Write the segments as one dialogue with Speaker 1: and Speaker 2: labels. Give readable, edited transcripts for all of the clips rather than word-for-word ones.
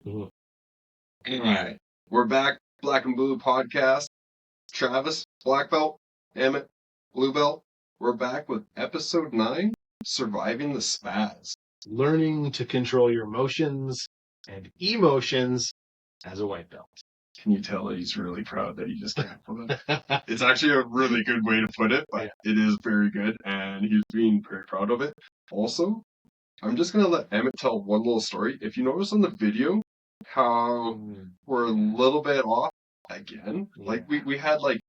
Speaker 1: All
Speaker 2: right. We're back. Black and Blue Podcast. Travis, black belt. Emmett, blue belt. We're back with episode 9, Surviving the Spazz.
Speaker 1: Learning to control your emotions and emotions as a white belt.
Speaker 2: Can you tell that he's really proud that he just came up with it? It's actually a really good way to put it, but It is very good, and he's being very proud of it. Also, I'm just going to let Emmett tell one little story. If you notice on the video how we're a little bit off again, like we had like,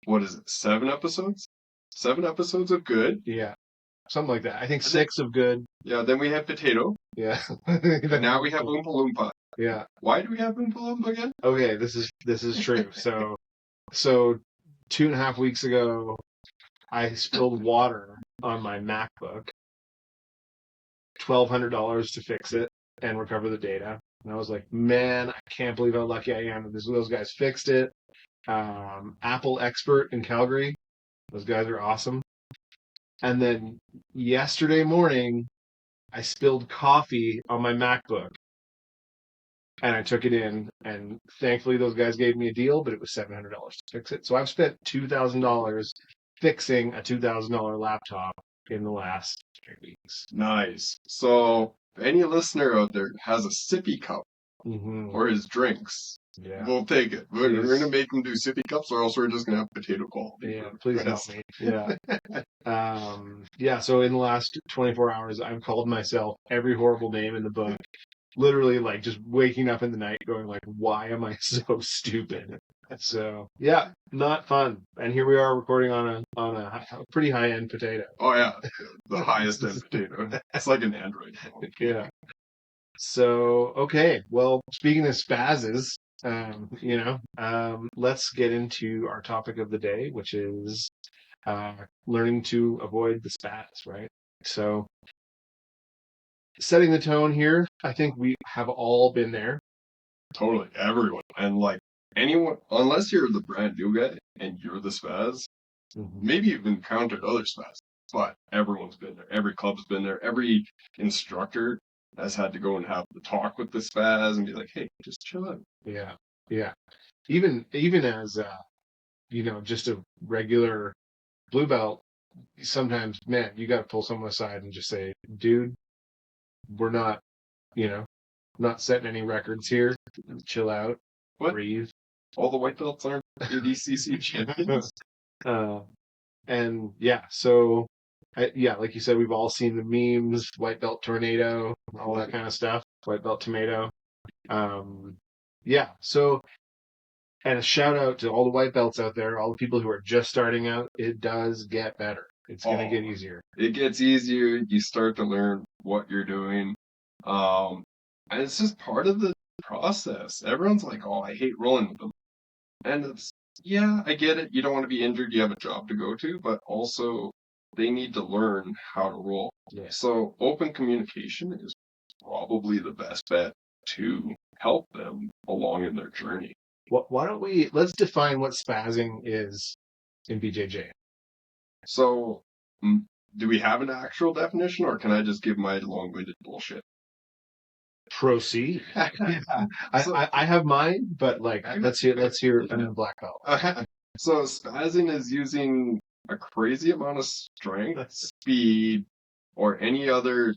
Speaker 2: what is it, 7 episodes? 7 episodes of good.
Speaker 1: Yeah. Something like that. I think 6 of good.
Speaker 2: Yeah, then we had potato.
Speaker 1: Yeah.
Speaker 2: And now we have Oompa Loompa.
Speaker 1: Yeah.
Speaker 2: Why do we have Oompa Loompa again?
Speaker 1: Okay, this is true. So 2.5 weeks ago, I spilled water on my MacBook. $1,200 to fix it and recover the data. And I was like, man, I can't believe how lucky I am. Those guys fixed it. Apple expert in Calgary. Those guys are awesome. And then yesterday morning, I spilled coffee on my MacBook. And I took it in, and thankfully those guys gave me a deal, but it was $700 to fix it. So I've spent $2,000 fixing a $2,000 laptop in the last 3 weeks.
Speaker 2: Nice. So if any listener out there has a sippy cup or his drinks, we'll take it. We're going to make them do sippy cups, or else we're just going to have potato quality.
Speaker 1: Yeah, please help me. Yeah. So in the last 24 hours, I've called myself every horrible name in the book. Literally, like, just waking up in the night going, like, why am I so stupid? So, yeah, not fun. And here we are recording on a pretty high-end potato.
Speaker 2: Oh, yeah. The highest-end potato. It's like an Android phone.
Speaker 1: Yeah. So, okay. Well, speaking of spazzes, let's get into our topic of the day, which is learning to avoid the spazz, right? So, setting the tone here, I think we have all been there.
Speaker 2: Totally, everyone. And like anyone, unless you're the brand new guy and you're the spazz, maybe you've encountered other spazz, but everyone's been there. Every club's been there. Every instructor has had to go and have the talk with the spazz and be like, hey, just chill out.
Speaker 1: Yeah. Even as, just a regular blue belt, sometimes, man, you got to pull someone aside and just say, dude, we're not, not setting any records here. Chill out.
Speaker 2: What?
Speaker 1: Breathe.
Speaker 2: All the white belts aren't ADCC champions.
Speaker 1: And yeah, so, like you said, we've all seen the memes, white belt tornado, all that kind of stuff, white belt tomato. So, and a shout out to all the white belts out there, all the people who are just starting out. It does get better. It's going to get easier.
Speaker 2: It gets easier. You start to learn what you're doing. And it's just part of the process. Everyone's like, oh, I hate rolling with them. And it's, I get it. You don't want to be injured. You have a job to go to, but also they need to learn how to roll.
Speaker 1: Yeah.
Speaker 2: So open communication is probably the best bet to help them along in their journey.
Speaker 1: Why don't let's define what spazzing is in BJJ.
Speaker 2: So, do we have an actual definition, or can I just give my long-winded bullshit?
Speaker 1: Proceed. I have mine, but let's hear it from the black belt.
Speaker 2: So spazzing is using a crazy amount of strength, speed, or any other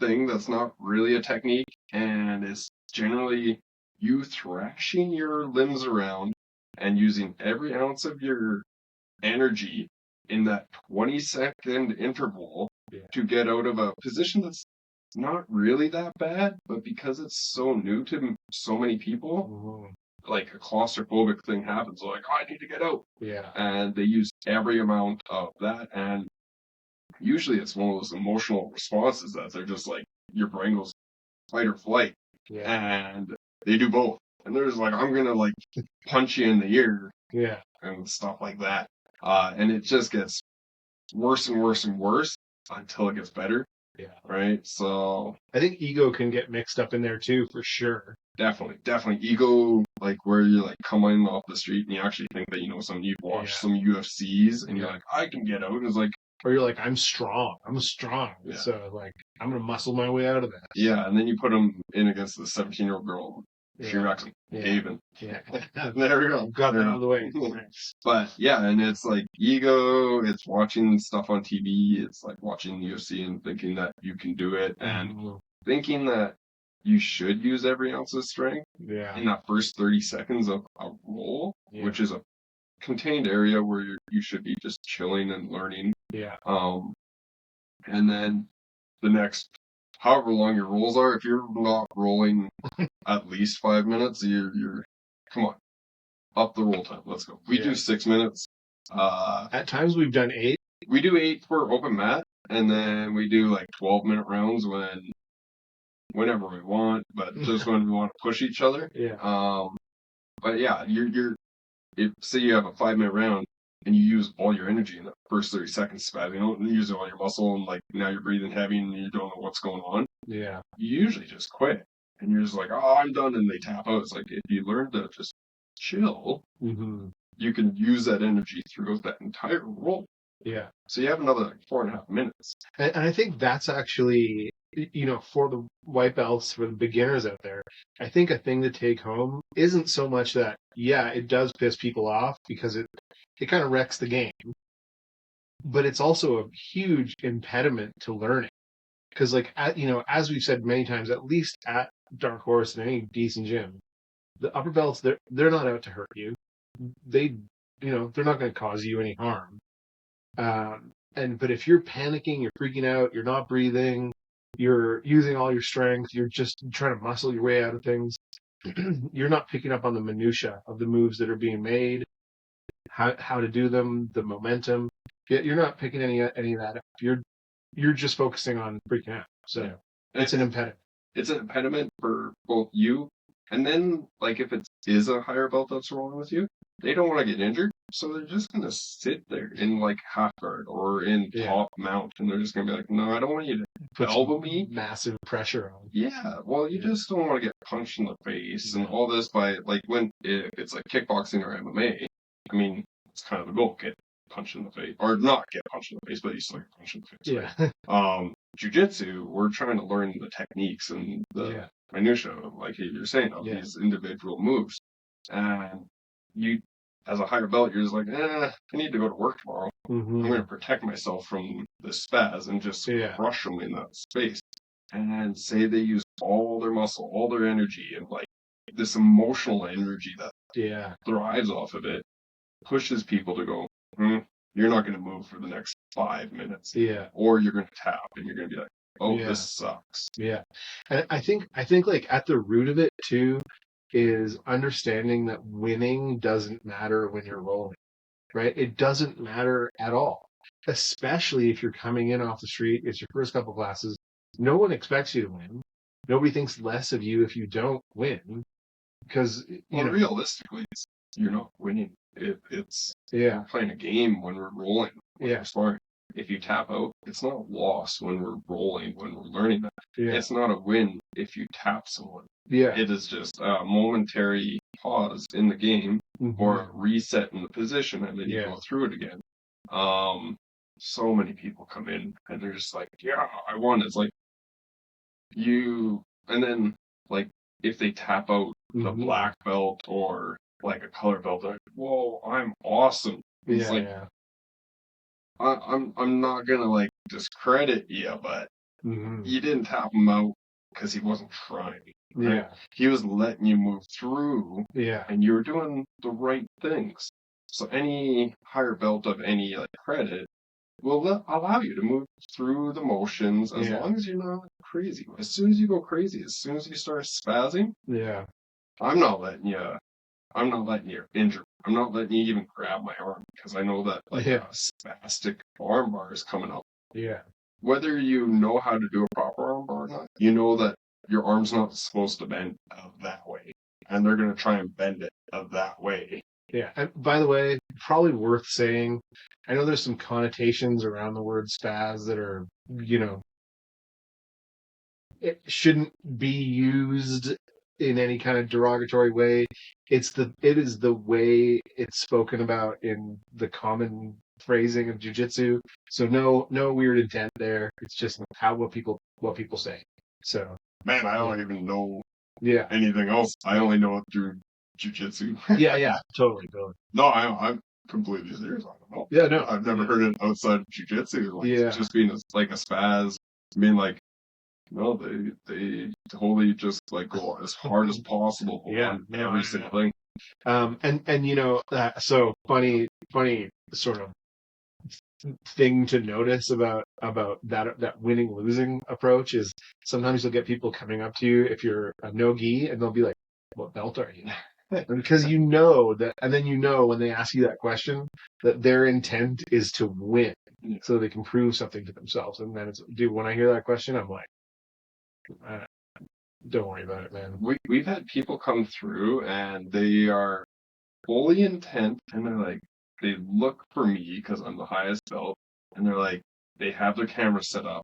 Speaker 2: thing that's not really a technique, and it's generally you thrashing your limbs around and using every ounce of your energy in that 20-second interval to get out of a position that's not really that bad, but because it's so new to so many people, like a claustrophobic thing happens. They're like, I need to get out.
Speaker 1: Yeah.
Speaker 2: And they use every amount of that. And usually it's one of those emotional responses that they're just like, your brain goes fight or flight.
Speaker 1: Yeah.
Speaker 2: And they do both. And they're just like, I'm going to punch you in the ear.
Speaker 1: Yeah.
Speaker 2: And stuff like that. And it just gets worse and worse and worse until it gets better.
Speaker 1: Yeah.
Speaker 2: Right. So
Speaker 1: I think ego can get mixed up in there too, for sure.
Speaker 2: Definitely. Ego, where you coming off the street and you actually think that, you've watched some UFCs and you're like, I can get out. And it's like,
Speaker 1: or you're like, I'm strong.
Speaker 2: Yeah.
Speaker 1: So I'm going to muscle my way out of that.
Speaker 2: Yeah, and then you put them in against the 17-year-old girl. She wrecks them. Haven.
Speaker 1: Yeah.
Speaker 2: There we go.
Speaker 1: Got that out of the way.
Speaker 2: But yeah, and it's like ego, it's watching stuff on TV, it's like watching UFC and thinking that you can do it, and thinking that you should use every ounce of strength in that first 30 seconds of a roll, which is a contained area where you should be just chilling and learning.
Speaker 1: Yeah.
Speaker 2: And then the next, however long your rolls are, if you're not rolling at least 5 minutes, you're come on, up the roll time. Let's go. We do 6 minutes.
Speaker 1: At times we've done 8.
Speaker 2: We do 8 for open mat, and then we do like 12-minute rounds whenever we want, but just when we want to push each other.
Speaker 1: Yeah.
Speaker 2: But yeah, if say you have a 5-minute round and you use all your energy in the first 30 seconds, Spazz, you don't use all your muscle, and like now you're breathing heavy and you don't know what's going on.
Speaker 1: Yeah.
Speaker 2: You usually just quit, and you're just like, oh, I'm done, and they tap out. It's like, if you learn to just chill, you can use that energy throughout that entire roll.
Speaker 1: Yeah.
Speaker 2: So you have another like 4.5 minutes.
Speaker 1: And I think that's actually, for the white belts, for the beginners out there, I think a thing to take home isn't so much that, it does piss people off because it kind of wrecks the game, but it's also a huge impediment to learning. Because, as we've said many times, at least at Dark Horse and any decent gym, the upper belts, they're not out to hurt you. They're not going to cause you any harm. But if you're panicking, you're freaking out, you're not breathing, you're using all your strength, you're just trying to muscle your way out of things, you're not picking up on the minutia of the moves that are being made, how to do them, the momentum. You're not picking any of that up. You're just focusing on freaking out. So it's an impediment.
Speaker 2: It's an impediment for both you, and then like if it is a higher belt that's rolling with you, they don't want to get injured, so they're just gonna sit there in like half guard or in top mount, and they're just gonna be like, no, I don't want you to
Speaker 1: put
Speaker 2: elbow me.
Speaker 1: Massive pressure on.
Speaker 2: Yeah, well, you just don't want to get punched in the face and all this by like when it's like kickboxing or MMA. I mean, it's kind of the goal: get punched in the face, or not get punched in the face, but you still get punched in the face.
Speaker 1: Yeah.
Speaker 2: Right? Jiu-Jitsu, we're trying to learn the techniques and the minutia, like you're saying, of these individual moves. And you, as a higher belt, you're just like, I need to go to work tomorrow. I'm going to protect myself from the Spazz and just crush them in that space. And say they use all their muscle, all their energy, and like this emotional energy that thrives off of it, pushes people to go, you're not going to move for the next 5 minutes. Yeah. Or you're going to tap and you're going to be like, oh, this sucks.
Speaker 1: Yeah. And I think like at the root of it too is understanding that winning doesn't matter when you're rolling, right? It doesn't matter at all, especially if you're coming in off the street. It's your first couple classes. No one expects you to win. Nobody thinks less of you if you don't win, because
Speaker 2: realistically, you're not winning. It's we're playing a game when we're rolling. We're sparring. If you tap out, it's not a loss when we're rolling, when we're learning that. Yeah. It's not a win if you tap someone. Yeah. It is just a momentary pause in the game or a reset in the position, and then you go through it again. So many people come in and they're just like, I won. It's like and then like if they tap out the black belt or like a color belt, they're like, whoa, I'm awesome. It's I'm not gonna like discredit you, but you didn't tap him out because he wasn't trying. Right? Yeah, he was letting you move through. Yeah, and you were doing the right things. So any higher belt of any like credit will allow you to move through the motions as long as you're not crazy. As soon as you go crazy, as soon as you start spazzing, I'm not letting you injure. I'm not letting you even grab my arm because I know that a spastic arm bar is coming up. Yeah. Whether you know how to do a proper arm bar or not, you know that your arm's not supposed to bend that way. And they're going to try and bend it that way. Yeah. And
Speaker 1: by the way, probably worth saying, I know there's some connotations around the word spazz that are, it shouldn't be used in any kind of derogatory way. It is the way it's spoken about in the common phrasing of jiu-jitsu. So no weird intent there. It's just what people say. So
Speaker 2: Man, I don't even know
Speaker 1: yeah.
Speaker 2: anything else. I only know it through jiu-jitsu.
Speaker 1: Yeah, totally.
Speaker 2: No, I'm completely serious. I don't know.
Speaker 1: Yeah, no.
Speaker 2: I've never heard it outside of jiu-jitsu. Like,
Speaker 1: Yeah.
Speaker 2: just being like a spaz. I mean, like, no, they totally just like go as hard as possible on every single thing.
Speaker 1: And so funny sort of thing to notice about that winning losing approach is sometimes you'll get people coming up to you if you're a no-gi and they'll be like, what belt are you? Because that, and then when they ask you that question that their intent is to win, so they can prove something to themselves. And then when I hear that question, I'm like, don't worry about it, man.
Speaker 2: We've had people come through and they are fully intent, and they're like, they look for me because I'm the highest belt, and they're like, they have their camera set up.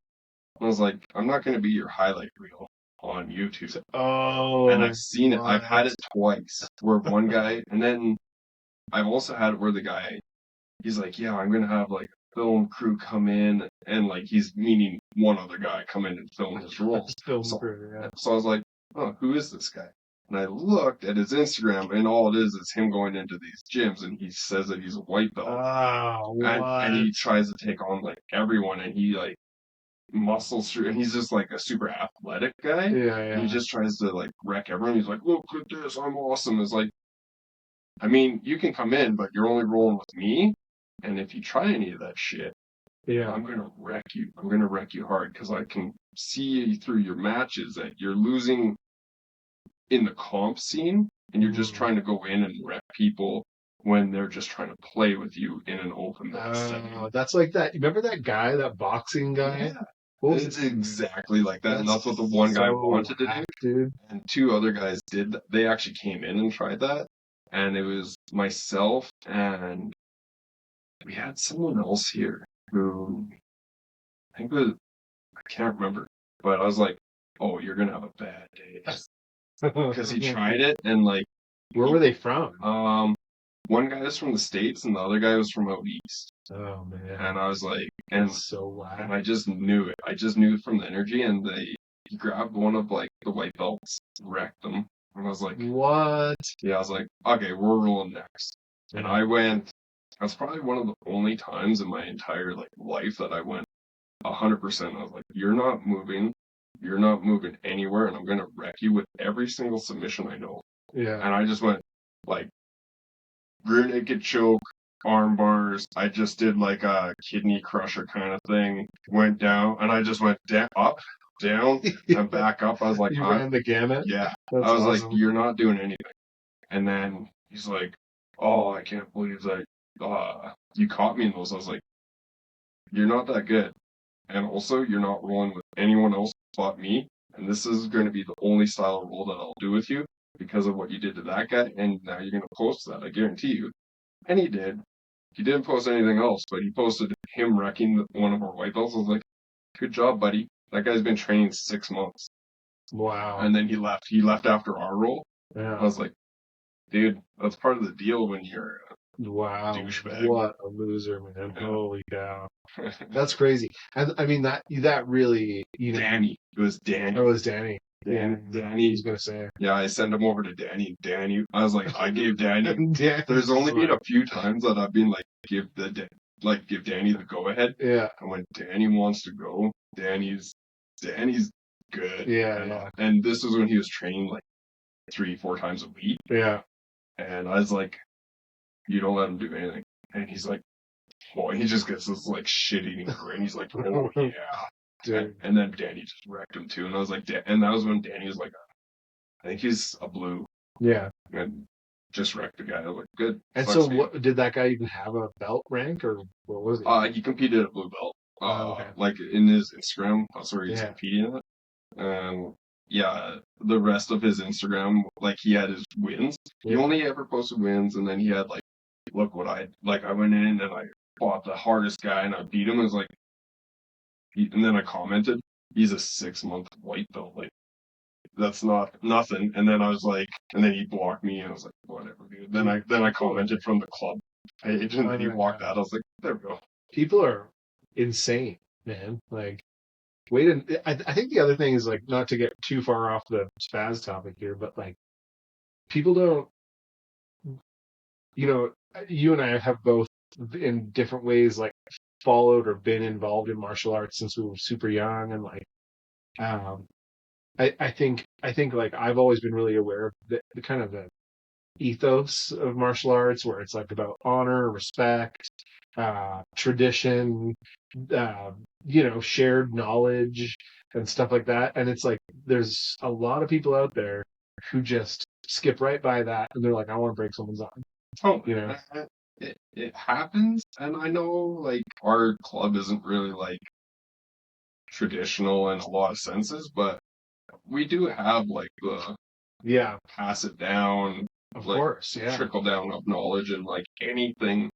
Speaker 2: And I was like, I'm not going to be your highlight reel on YouTube.
Speaker 1: Oh,
Speaker 2: and I've seen it. I've had it twice where one guy, and then I've also had it where the guy, he's like, yeah, I'm going to have like a film crew come in, and like he's meaning one other guy come in and film his roles. So I was like, oh, who is this guy? And I looked at his Instagram, and all it is him going into these gyms, and he says that he's a white belt.
Speaker 1: Oh,
Speaker 2: and he tries to take on like everyone, and he like muscles through, and he's just like a super athletic guy.
Speaker 1: Yeah.
Speaker 2: And he just tries to like wreck everyone. He's like, look at this, I'm awesome. It's like, I mean, you can come in, but you're only rolling with me. And if you try any of that shit, I'm gonna wreck you. I'm gonna wreck you hard because I can see through your matches that you're losing in the comp scene, and you're just trying to go in and wreck people when they're just trying to play with you in an open setting.
Speaker 1: That's like that. Remember that guy, that boxing guy?
Speaker 2: Yeah. It's exactly like that, and that's what the one guy wanted to do. Dude. And two other guys did. They actually came in and tried that, and it was myself, and we had someone else here who I think was, I can't remember, but I was like, oh, you're gonna have a bad day. Because he tried it, and like,
Speaker 1: where were they from?
Speaker 2: One guy was from the States, and the other guy was from out east.
Speaker 1: Oh man!
Speaker 2: And I was like, and I just knew it. I just knew it from the energy, and he grabbed one of like the white belts, wrecked them, and I was like, what? Yeah, I was like, okay, we're rolling next. And I went. That's probably one of the only times in my entire like life that I went 100%. I was like, you're not moving. You're not moving anywhere, and I'm going to wreck you with every single submission I know. Yeah. And I just went, like, rear naked choke, arm bars. I just did, like, a kidney crusher kind of thing. Went down, and I just went up, down, and back up. I was like,
Speaker 1: you ran the gamut?
Speaker 2: Yeah. I was awesome. Like, you're not doing anything. And then he's like, oh, I can't believe that you caught me in those. I was like, you're not that good. And also, you're not rolling with anyone else but me. And this is going to be the only style of roll that I'll do with you because of what you did to that guy. And now you're going to post that, I guarantee you. And he did. He didn't post anything else, but he posted him wrecking one of our white belts. I was like, good job, buddy. That guy's been training 6 months. Wow. And then he left. He left after our roll. Yeah. I was like, dude, that's part of the deal when you're douchebag.
Speaker 1: What a loser, man. Yeah. Holy cow. That's crazy. And I mean, that really,
Speaker 2: Danny. It was Danny.
Speaker 1: Oh, it was Danny.
Speaker 2: Danny.
Speaker 1: He's going to say.
Speaker 2: Yeah, I sent him over to Danny. Danny. I was like, I gave Danny. There's only been a few times that I've been like, give Danny the go ahead. Yeah. And when Danny wants to go, Danny's good. Yeah. And this was when he was training like 3-4 times a week. Yeah. And I was like, you don't let him do anything. And he's like, boy, he just gets this like shit-eating grin. He's like, oh yeah. And then Danny just wrecked him too. And I was like, and that was when Danny was like, I think he's a blue. Yeah. And just wrecked the guy. I was like, good.
Speaker 1: And so what, did that guy even have a belt rank or what was it?
Speaker 2: He competed at blue belt. Okay. Like in his Instagram, that's where he's competing at. Yeah, the rest of his Instagram, like he had his wins. He only ever posted wins, and then he had like, look what I went in and I fought the hardest guy and I beat him. It was like, and then I commented, he's a 6-month white belt. Like, that's not nothing. And then I was like, and then he blocked me and I was like, whatever, dude. Then I commented from the club agent that he walked out. I was like, there we go.
Speaker 1: People are insane, man. Like, I think the other thing is, like, not to get too far off the Spazz topic here, but like, people don't, you and I have both in different ways, like, followed or been involved in martial arts since we were super young, and like, um, I think like I've always been really aware of the kind of the ethos of martial arts, where it's like about honor, respect, tradition, shared knowledge and stuff like that. And it's like there's a lot of people out there who just skip right by that, and they're like, I want to break someone's arm.
Speaker 2: Oh, it happens, and I know like our club isn't really like traditional in a lot of senses, but we do have like the pass it down,
Speaker 1: of
Speaker 2: like,
Speaker 1: course,
Speaker 2: trickle down of knowledge, and like anything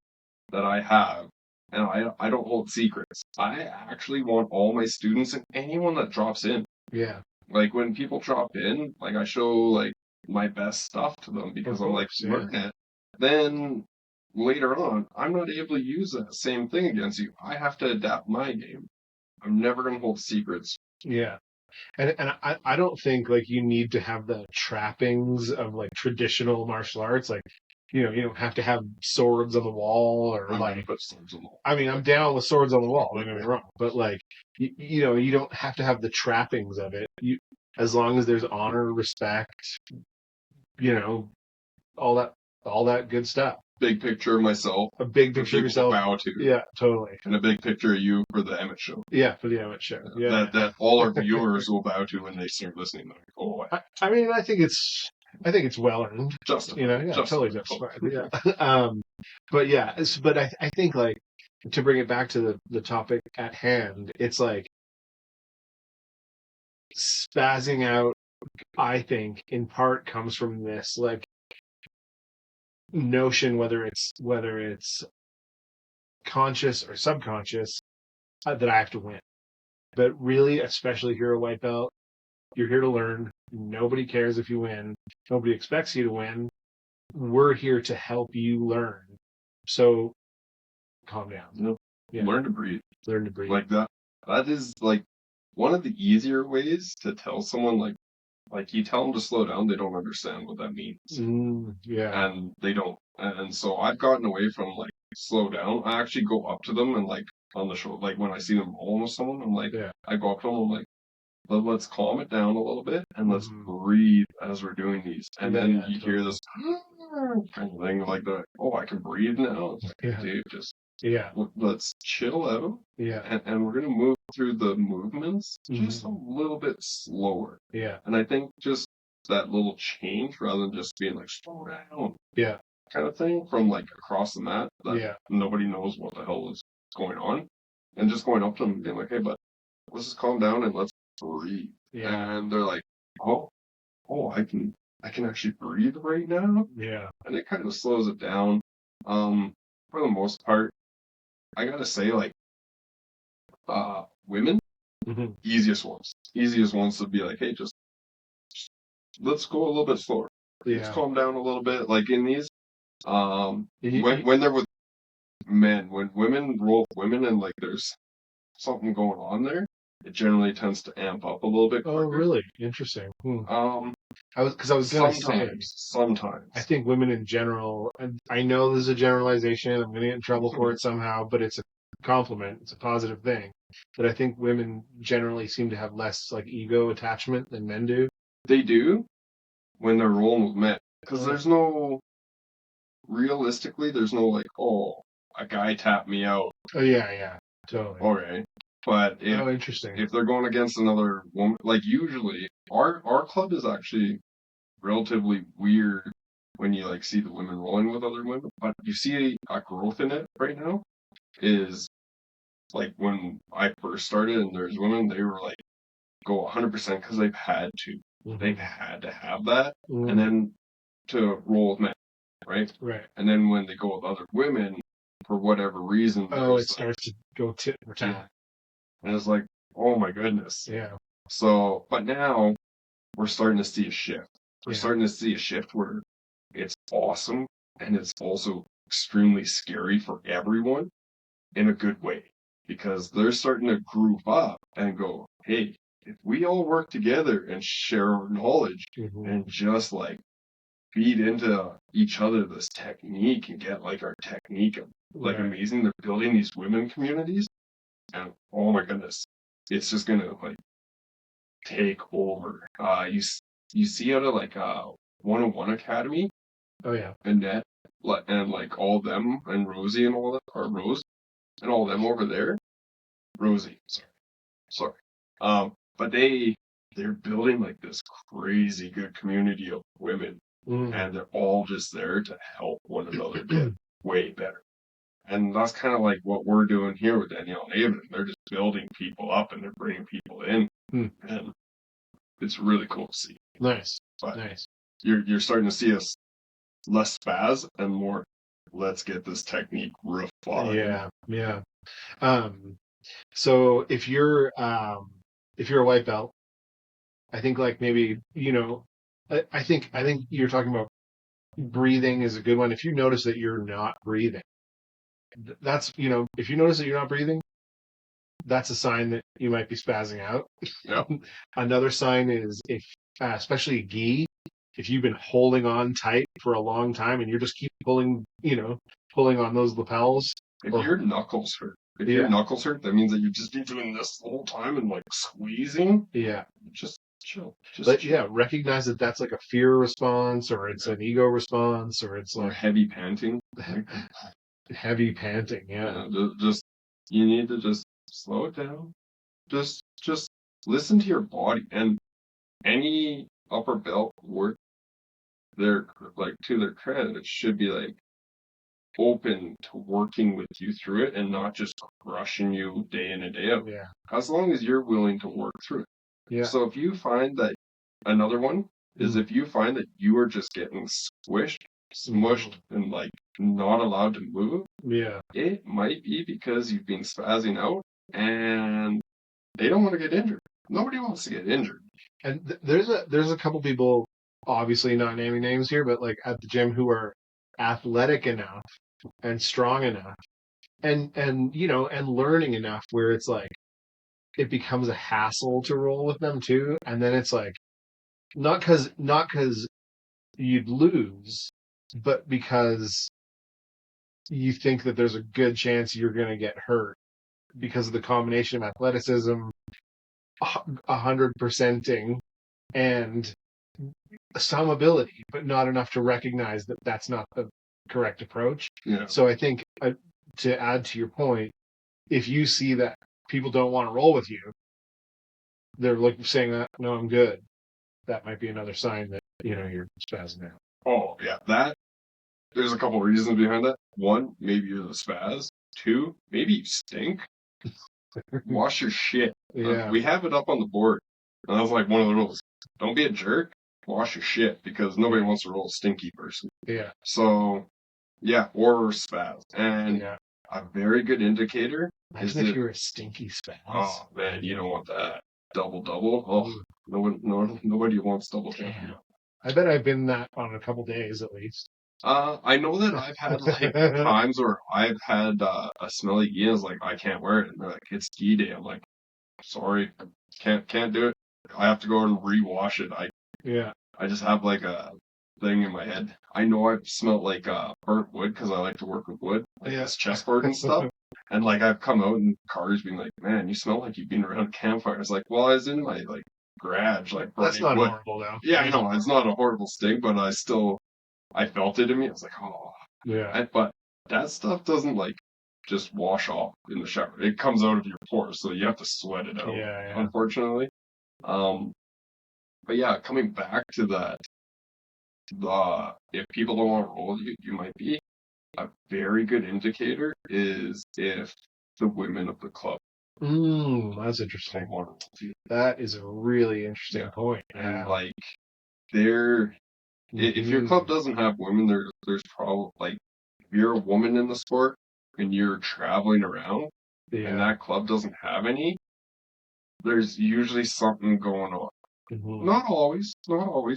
Speaker 2: that I have, and I don't hold secrets. I actually want all my students and anyone that drops in.
Speaker 1: Yeah.
Speaker 2: Like when people drop in, like I show like my best stuff to them because I'm like, learn it. Then later on, I'm not able to use that same thing against you. I have to adapt my game. I'm never going to hold secrets.
Speaker 1: Yeah. And I don't think like you need to have the trappings of like traditional martial arts. Like, you don't have to have swords on the wall or like.
Speaker 2: Put swords on the wall.
Speaker 1: I mean, I'm down with swords on the wall. Don't get me wrong, but like, you don't have to have the trappings of it. As long as there's honor, respect, all that good stuff.
Speaker 2: Big picture of myself.
Speaker 1: A big picture of yourself.
Speaker 2: Bow to.
Speaker 1: Yeah, totally.
Speaker 2: And a big picture of you for the Emmett show.
Speaker 1: Yeah, for the Emmett show. Yeah.
Speaker 2: That all our viewers will bow to when they start listening. Like, oh,
Speaker 1: I mean, I think it's well earned.
Speaker 2: Justified.
Speaker 1: Totally justified. Yeah. But I think like to bring it back to the topic at hand, it's like spazzing out. I think in part comes from this like notion, whether it's conscious or subconscious, that I have to win. But really, especially if you're a white belt, you're here to learn. Nobody cares if you win. Nobody expects you to win. We're here to help you learn. So calm down.
Speaker 2: Nope. Yeah. Learn to breathe.
Speaker 1: Learn to breathe.
Speaker 2: Like that. That is like one of the easier ways to tell someone like you tell them to slow down, they don't understand what that means.
Speaker 1: Yeah.
Speaker 2: And they don't. And so I've gotten away from like slow down. I actually go up to them and like on the shoulder, like when I see them rolling with someone, I'm like, I go up to them, I'm like, let's calm it down a little bit and let's breathe as we're doing these. And then you hear this kind of thing like I can breathe now. It's like, dude, just let's chill out.
Speaker 1: Yeah.
Speaker 2: And we're gonna move through the movements just a little bit slower.
Speaker 1: Yeah.
Speaker 2: And I think just that little change rather than just being like slow down.
Speaker 1: Yeah.
Speaker 2: Kind of thing from like across the mat that nobody knows what the hell is going on. And just going up to them and being like, hey, but let's just calm down and let's breathe. Yeah. And they're like, oh, I can actually breathe right now.
Speaker 1: Yeah.
Speaker 2: And it kind of slows it down. For the most part, I gotta say, like, women, easiest ones to be like, hey, just let's go a little bit slower. Let's calm down a little bit. Like in these, when they're with men, when women roll with women and like there's something going on there, it generally tends to amp up a little bit quicker.
Speaker 1: Oh, really? Interesting. I was
Speaker 2: gonna say sometimes.
Speaker 1: I think women in general, and I know this is a generalization, I'm gonna get in trouble for it somehow, but it's a compliment, it's a positive thing. But I think women generally seem to have less like ego attachment than men do.
Speaker 2: They do when they're rolling with men. Because there's no like, a guy tapped me out.
Speaker 1: Oh yeah, totally.
Speaker 2: Okay. But
Speaker 1: interesting.
Speaker 2: If they're going against another woman, like usually our club is actually relatively weird when you like see the women rolling with other women, but you see a growth in it right now. Is like when I first started and there's women, they were like go 100% because they've had to. They've had to have that, and then to roll with men, right?
Speaker 1: Right.
Speaker 2: And then when they go with other women, for whatever reason,
Speaker 1: it starts to go tit for tat.
Speaker 2: And it's like, oh my goodness.
Speaker 1: Yeah.
Speaker 2: So, but now we're starting to see a shift. We're starting to see a shift where it's awesome and it's also extremely scary for everyone in a good way, because they're starting to group up and go, hey, if we all work together and share our knowledge and just like feed into each other this technique and get like our technique like amazing, they're building these women communities, and oh my goodness, it's just gonna like take over. You see out of like 101 Academy.
Speaker 1: Oh yeah.
Speaker 2: Annette and like all them and Rosie and all that, or Rose and all them over there. Rosie, sorry. But they're building like this crazy good community of women, and they're all just there to help one another get way better. And that's kind of like what we're doing here with Danielle and Ava. They're just building people up and they're bringing people in, and it's really cool to see.
Speaker 1: Nice,
Speaker 2: but
Speaker 1: nice.
Speaker 2: You're starting to see us less spaz and more, let's get this technique refined.
Speaker 1: Yeah. So if you're a white belt, I think like maybe, I think you're talking about breathing is a good one. If you notice that you're not breathing, that's, if you notice that you're not breathing, that's a sign that you might be spazzing out.
Speaker 2: Yep.
Speaker 1: Another sign is if, especially gi, if you've been holding on tight for a long time and you're just keep pulling on those lapels.
Speaker 2: If your knuckles hurt, that means that you've just been doing this the whole time and like squeezing.
Speaker 1: Yeah.
Speaker 2: Just chill.
Speaker 1: Yeah, recognize that that's like a fear response, or it's an ego response, or it's like
Speaker 2: heavy panting.
Speaker 1: Heavy panting, yeah.
Speaker 2: You need to just slow it down. Just listen to your body, and any upper belt work, they're like, to their credit, it should be like open to working with you through it and not just crushing you day in and day out.
Speaker 1: Yeah.
Speaker 2: As long as you're willing to work through it.
Speaker 1: Yeah.
Speaker 2: So if you find that, another one is if you find that you are just getting smushed and like not allowed to move, it might be because you've been spazzing out and they don't want to get injured. Nobody wants to get injured.
Speaker 1: And there's a couple people, obviously not naming names here, but like at the gym who are athletic enough and strong enough and learning enough where it's like it becomes a hassle to roll with them too. And then it's like not because you'd lose, but because you think that there's a good chance you're going to get hurt because of the combination of athleticism, 100%ing, and some ability, but not enough to recognize that that's not the correct approach.
Speaker 2: Yeah.
Speaker 1: So I think to add to your point, if you see that people don't want to roll with you, they're like saying that, no, I'm good. That might be another sign that, you're spazzing out.
Speaker 2: Oh, yeah. There's a couple of reasons behind that. One, maybe you're the spaz. Two, maybe you stink. Wash your shit.
Speaker 1: Yeah.
Speaker 2: We have it up on the board. And that was like one of the rules. Don't be a jerk. Wash your shit, because nobody wants to roll a stinky person.
Speaker 1: Yeah.
Speaker 2: So, yeah, or spaz. And a very good indicator is
Speaker 1: if you were a stinky spaz.
Speaker 2: Oh, man, you don't want that. Double. Oh, nobody wants double.
Speaker 1: Damn. I bet I've been that on a couple days at least.
Speaker 2: I know that I've had like times where I've had a smelly gi, and it's like, I can't wear it. And they're like, it's gi day. I'm like, sorry, can't do it. I have to go and rewash it. I just have like a thing in my head. I know I've smelled like burnt wood because I like to work with wood, like this chessboard and stuff. And like I've come out and cars being like, man, you smell like you've been around a campfire. It's like, well, I was in my like garage, like burning
Speaker 1: that's not
Speaker 2: wood.
Speaker 1: Horrible though.
Speaker 2: Yeah, I know it's not a horrible stink, but I felt it in me. I was like, oh.
Speaker 1: Yeah.
Speaker 2: But that stuff doesn't like just wash off in the shower. It comes out of your pores, so you have to sweat it out.
Speaker 1: Yeah.
Speaker 2: Unfortunately. But yeah, coming back to that, if people don't want to roll with you, you might be. A very good indicator is if the women of the club.
Speaker 1: That's interesting. That is a really interesting point.
Speaker 2: And like, if your club doesn't have women, there's probably like, if you're a woman in the sport and you're traveling around and that club doesn't have any, there's usually something going on. Not always.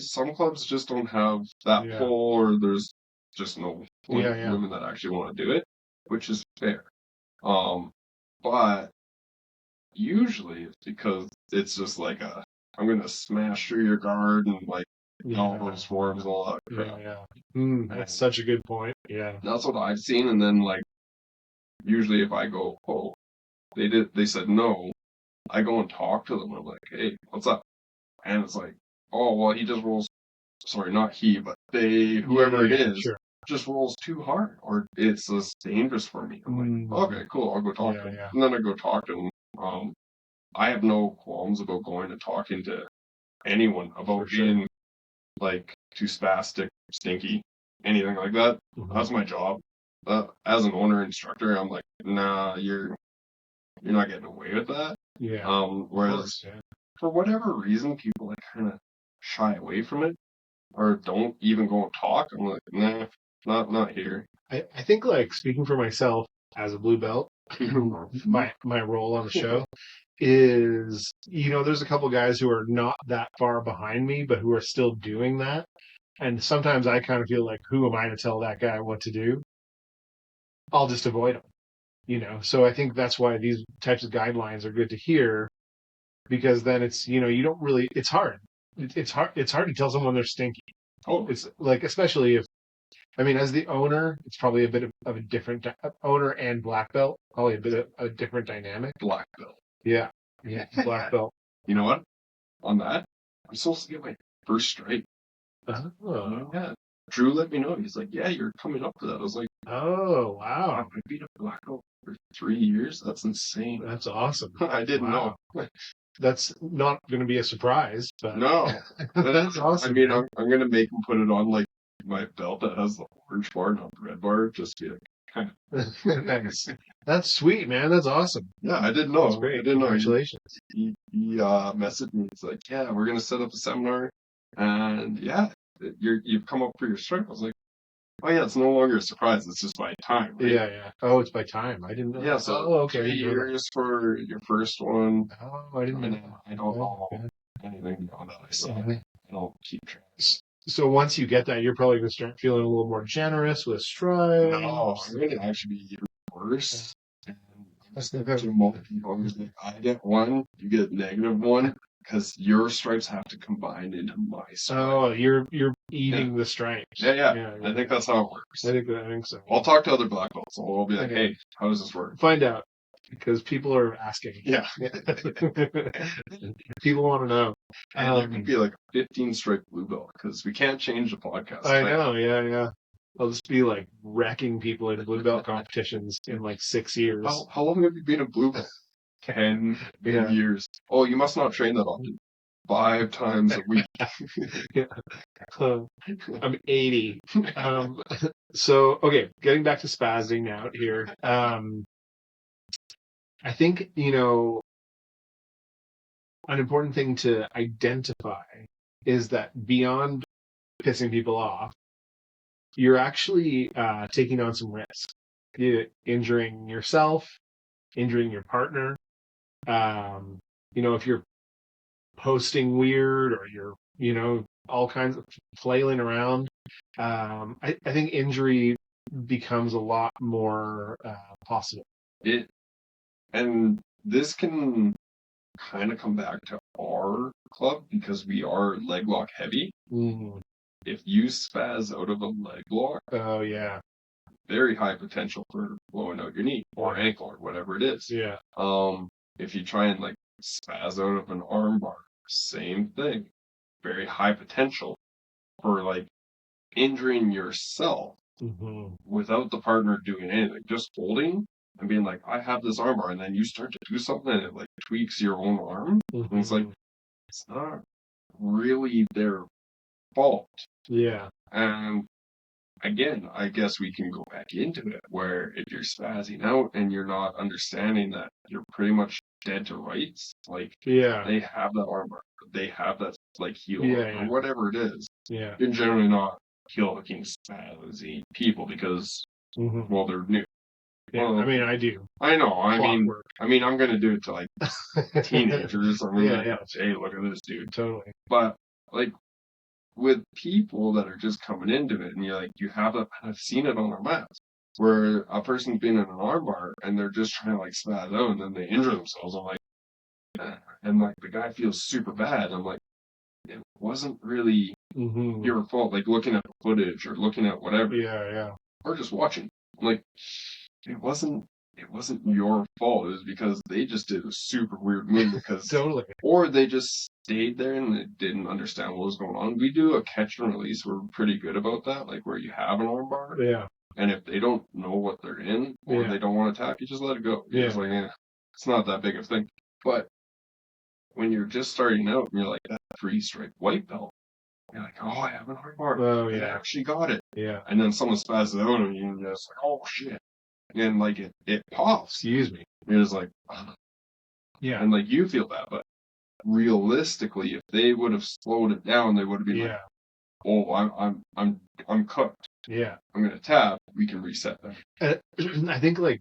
Speaker 2: Some clubs just don't have that pull, or there's just know
Speaker 1: Yeah.
Speaker 2: women that actually want to do it, which is fair. But usually it's because it's just like I'm gonna smash through your guard and like all those forms and all that crap.
Speaker 1: That's such a good point. Yeah.
Speaker 2: That's what I've seen, and then like usually if I go, oh, they said no, I go and talk to them. I'm like, hey, what's up? And it's like, oh, well, he just rolls. Sorry, not he, but whoever it is,
Speaker 1: sure.
Speaker 2: just rolls too hard, or it's just dangerous for me. I'm like, okay, cool, I'll go talk to him.
Speaker 1: Yeah.
Speaker 2: And then I go talk to him. I have no qualms about going and talking to anyone about being like too spastic, stinky, anything like that. That's my job. As an owner instructor, I'm like, nah, you're not getting away with that.
Speaker 1: Yeah.
Speaker 2: Whereas for whatever reason, people like kind of shy away from it or don't even go and talk. I'm like, nah, not here.
Speaker 1: I think like speaking for myself as a blue belt, my role on the show is, there's a couple guys who are not that far behind me, but who are still doing that. And sometimes I kind of feel like, who am I to tell that guy what to do? I'll just avoid him, So I think that's why these types of guidelines are good to hear, because then it's, you don't really, it's hard. It's hard to tell someone they're stinky.
Speaker 2: Oh,
Speaker 1: it's like, especially if, as the owner, it's probably a bit of a different owner and black belt, probably a bit of a different dynamic.
Speaker 2: Black belt.
Speaker 1: Yeah, black belt.
Speaker 2: You know what? On that, I'm supposed to get my first stripe.
Speaker 1: Oh.
Speaker 2: Yeah. Drew let me know. He's like, yeah, you're coming up to that. I was like,
Speaker 1: oh, wow.
Speaker 2: I beat a black belt for 3 years. That's insane.
Speaker 1: That's awesome.
Speaker 2: I didn't know.
Speaker 1: That's not going to be a surprise, but
Speaker 2: no,
Speaker 1: that's awesome.
Speaker 2: I'm going to make him put it on like my belt that has the orange bar, not the red bar. Just be like, kind of.
Speaker 1: Nice. That's sweet, man. That's awesome.
Speaker 2: Yeah, I didn't know.
Speaker 1: That's great.
Speaker 2: I didn't
Speaker 1: Congratulations.
Speaker 2: know. He messaged me. He's like, yeah, we're going to set up a seminar, and yeah, you've come up for your stripe. I was like, oh yeah, it's no longer a surprise. It's just by time, right?
Speaker 1: Yeah. Oh, it's by time. I didn't know.
Speaker 2: Yeah, so
Speaker 1: okay.
Speaker 2: 3 years for your first one.
Speaker 1: Oh, I didn't know.
Speaker 2: I don't know anything beyond that. I don't keep track.
Speaker 1: So once you get that, you're probably going to start feeling a little more generous with stripes.
Speaker 2: No, I'm going to actually be even worse. And to most people, I get one, you get -1. Because your stripes have to combine into my stripe.
Speaker 1: Oh, you're eating the stripes.
Speaker 2: Yeah. I think that's how it works.
Speaker 1: I think so.
Speaker 2: I'll talk to other black belts. I'll be like, hey, how does this work?
Speaker 1: Find out. Because people are asking.
Speaker 2: Yeah.
Speaker 1: People want to know.
Speaker 2: And there could be like a 15-stripe blue belt because we can't change the podcast.
Speaker 1: I know, yeah. I'll just be like wrecking people in blue belt competitions in like 6 years.
Speaker 2: How long have you been a blue belt? 10 years. Oh, you must not train that often. 5 times a week.
Speaker 1: I'm 80. So, okay, getting back to spazzing now here. I think, an important thing to identify is that beyond pissing people off, you're actually taking on some risk. You're injuring yourself, injuring your partner. If you're posting weird or you're, all kinds of flailing around, I think injury becomes a lot more possible.
Speaker 2: And this can kind of come back to our club because we are leg lock heavy. If you spaz out of a leg lock,
Speaker 1: oh yeah,
Speaker 2: very high potential for blowing out your knee or ankle or whatever it is.
Speaker 1: Yeah.
Speaker 2: If you try and like spaz out of an arm bar, same thing. Very high potential for like injuring yourself without the partner doing anything, just holding and being like, I have this arm bar, and then you start to do something and it like tweaks your own arm. And it's like, it's not really their fault.
Speaker 1: Yeah.
Speaker 2: And again, I guess we can go back into it where if you're spazzing out and you're not understanding that you're pretty much dead to rights, like they have that arm bar, they have that like heel or whatever it is.
Speaker 1: Yeah.
Speaker 2: You're generally not heel hooking spazzy people because well, they're new.
Speaker 1: Yeah,
Speaker 2: well,
Speaker 1: I do.
Speaker 2: I know. I'm going to do it to like teenagers. I'm going to say, hey, look at this dude.
Speaker 1: Totally.
Speaker 2: But like with people that are just coming into it, and you're like, you have that, I've seen it on our mats, where a person's been in an armbar and they're just trying to like spaz out, and then they injure themselves. I'm like, and like the guy feels super bad. I'm like, it wasn't really your fault. Like looking at the footage or looking at whatever, or just watching. Like it wasn't your fault. It was because they just did a super weird move because
Speaker 1: totally,
Speaker 2: or they just stayed there and they didn't understand what was going on. We do a catch and release. We're pretty good about that. Like where you have an arm bar.
Speaker 1: Yeah.
Speaker 2: And if they don't know what they're in or they don't want to attack, you just let it go. You're just like, it's not that big of a thing. But when you're just starting out and you're like that 3-stripe white belt, you're like, oh, I have an arm bar.
Speaker 1: Oh,
Speaker 2: I
Speaker 1: yeah.
Speaker 2: actually got it.
Speaker 1: Yeah.
Speaker 2: And then someone spazzes out on you and you're just like, oh, shit. And like it pops.
Speaker 1: Excuse me.
Speaker 2: You're just like, oh.
Speaker 1: Yeah.
Speaker 2: And like you feel bad. But realistically, if they would have slowed it down, they would have been like, oh, I'm cooked.
Speaker 1: Yeah.
Speaker 2: I'm going to tap. We can reset that.
Speaker 1: I think like,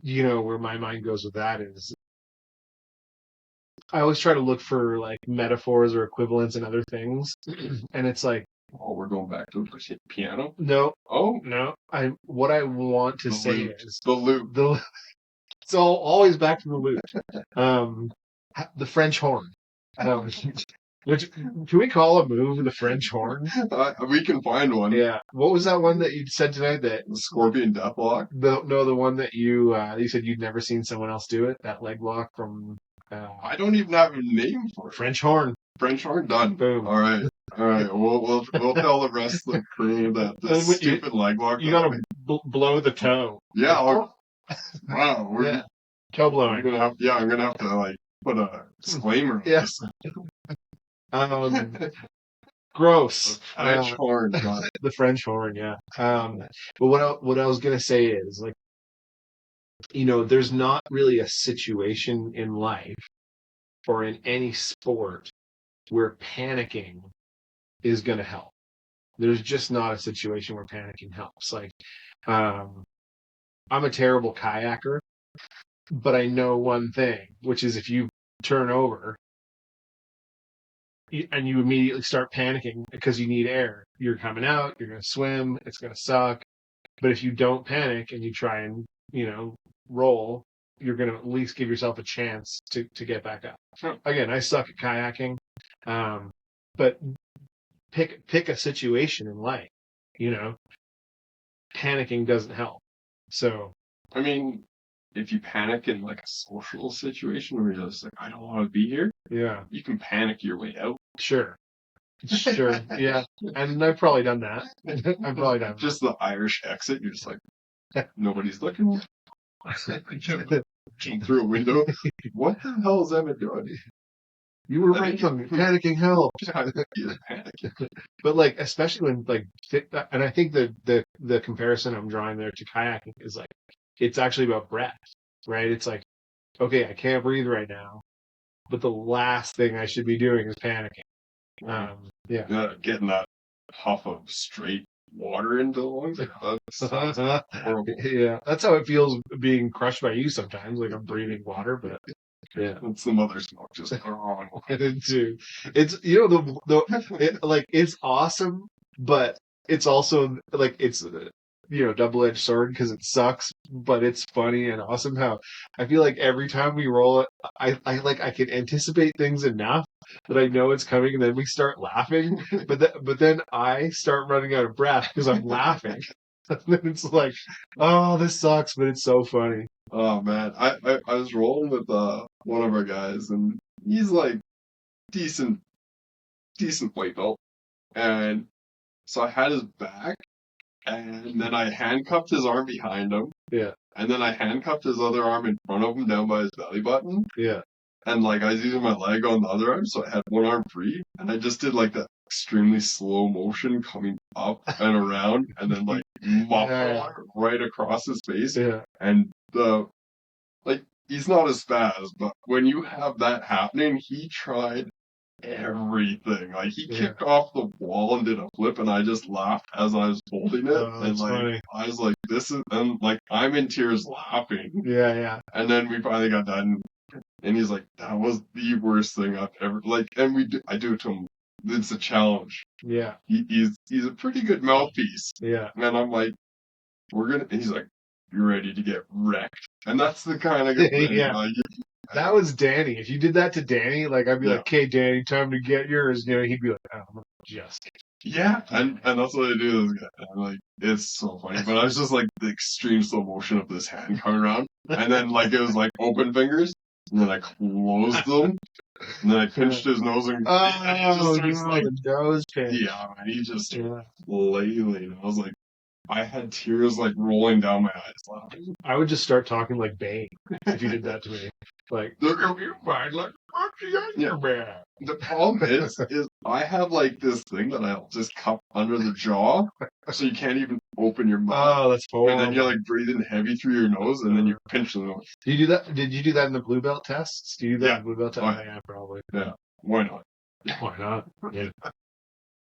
Speaker 1: where my mind goes with that is I always try to look for like metaphors or equivalents in other things. And it's like,
Speaker 2: oh, we're going back to the piano?
Speaker 1: No.
Speaker 2: Oh.
Speaker 1: No. What I want to say is
Speaker 2: the loop.
Speaker 1: It's always back to the loop. The French horn. Can we call a move the French horn?
Speaker 2: We can find one.
Speaker 1: Yeah. What was that one that you said tonight? That
Speaker 2: the Scorpion Death Lock?
Speaker 1: The one that you said you'd never seen someone else do it. That leg lock from.
Speaker 2: I don't even have a name for it.
Speaker 1: French horn.
Speaker 2: French horn done.
Speaker 1: Boom.
Speaker 2: All right. We'll tell the rest of the crew that this stupid leg lock.
Speaker 1: You gotta blow the toe.
Speaker 2: Yeah. Wow.
Speaker 1: Toe blowing.
Speaker 2: I'm gonna have to like put a disclaimer.
Speaker 1: Yes. Gross.
Speaker 2: French horn.
Speaker 1: The French horn, yeah. But what I was gonna say is like, there's not really a situation in life or in any sport where panicking is gonna help. There's just not a situation where panicking helps. Like, I'm a terrible kayaker, but I know one thing, which is if you turn over and you immediately start panicking because you need air, you're coming out, you're going to swim, it's going to suck. But if you don't panic and you try and, roll, you're going to at least give yourself a chance to get back up. Sure. Again, I suck at kayaking, but pick a situation in life, panicking doesn't help. So,
Speaker 2: I mean, if you panic in like a social situation where you're just like, I don't want to be here.
Speaker 1: Yeah.
Speaker 2: You can panic your way out.
Speaker 1: Sure. Yeah. And I've probably done that. I've probably done
Speaker 2: just the Irish exit. You're just like, nobody's looking. Jump through a window. What the hell is Emmett doing?
Speaker 1: You were right, panicking hell.
Speaker 2: Panicking.
Speaker 1: But like, especially when like, and I think the comparison I'm drawing there to kayaking is like, it's actually about breath, right? It's like, okay, I can't breathe right now, but the last thing I should be doing is panicking.
Speaker 2: Getting that puff of straight water into the lungs. That's horrible.
Speaker 1: Yeah, that's how it feels being crushed by you sometimes. Like I'm breathing water, but yeah,
Speaker 2: it's the mother smoke just on.
Speaker 1: It's it's awesome, but it's also like it's double-edged sword because it sucks, but it's funny and awesome. How I feel like every time we roll it, I can anticipate things enough that I know it's coming, and then we start laughing. But then I start running out of breath because I'm laughing. And then it's like, oh, this sucks, but it's so funny.
Speaker 2: Oh man, I was rolling with one of our guys, and he's like decent white belt, and so I had his back. And then I handcuffed his arm behind him.
Speaker 1: Yeah.
Speaker 2: And then I handcuffed his other arm in front of him down by his belly button.
Speaker 1: Yeah.
Speaker 2: And like I was using my leg on the other arm, so I had one arm free. And I just did like that extremely slow motion coming up and around, and then like right across his face.
Speaker 1: Yeah.
Speaker 2: And he's not a spaz, but when you have that happening, he tried everything. Like he kicked off the wall and did a flip, and I just laughed as I was holding it. And like funny. I was like, this is, and like I'm in tears laughing.
Speaker 1: Yeah.
Speaker 2: And then we finally got done, and he's like, that was the worst thing I've ever like. And I do it to him it's a challenge.
Speaker 1: Yeah.
Speaker 2: He's a pretty good mouthpiece.
Speaker 1: Yeah.
Speaker 2: And I'm like, he's like, you're ready to get wrecked. And that's the kind of thing.
Speaker 1: Yeah. That was Danny. If you did that to Danny, like I'd be like, "Okay, Danny, time to get yours." You know, he'd be like, "Oh, I'm just kidding."
Speaker 2: Yeah, and that's what I do. I'm like, it's so funny. But I was just like the extreme slow motion of this hand coming around, and then like it was like open fingers, and then I closed them, and then I pinched his nose, and he just starts like
Speaker 1: nose pinch.
Speaker 2: Yeah, and he just flailing. I was like, I had tears like rolling down my eyes laughing.
Speaker 1: I would just start talking like Bane if you did that to me. Like, look at you, man. Like, what's the man?
Speaker 2: The problem is I have like this thing that I'll just cup under the jaw, so you can't even open your mouth.
Speaker 1: Oh, that's horrible.
Speaker 2: And then you're like breathing heavy through your nose, and then you pinch the nose.
Speaker 1: Do you do that? Did you do that in the blue belt tests? Do you do that in the blue belt test?
Speaker 2: Oh,
Speaker 1: yeah, probably.
Speaker 2: Yeah. Why not?
Speaker 1: Why not? Yeah.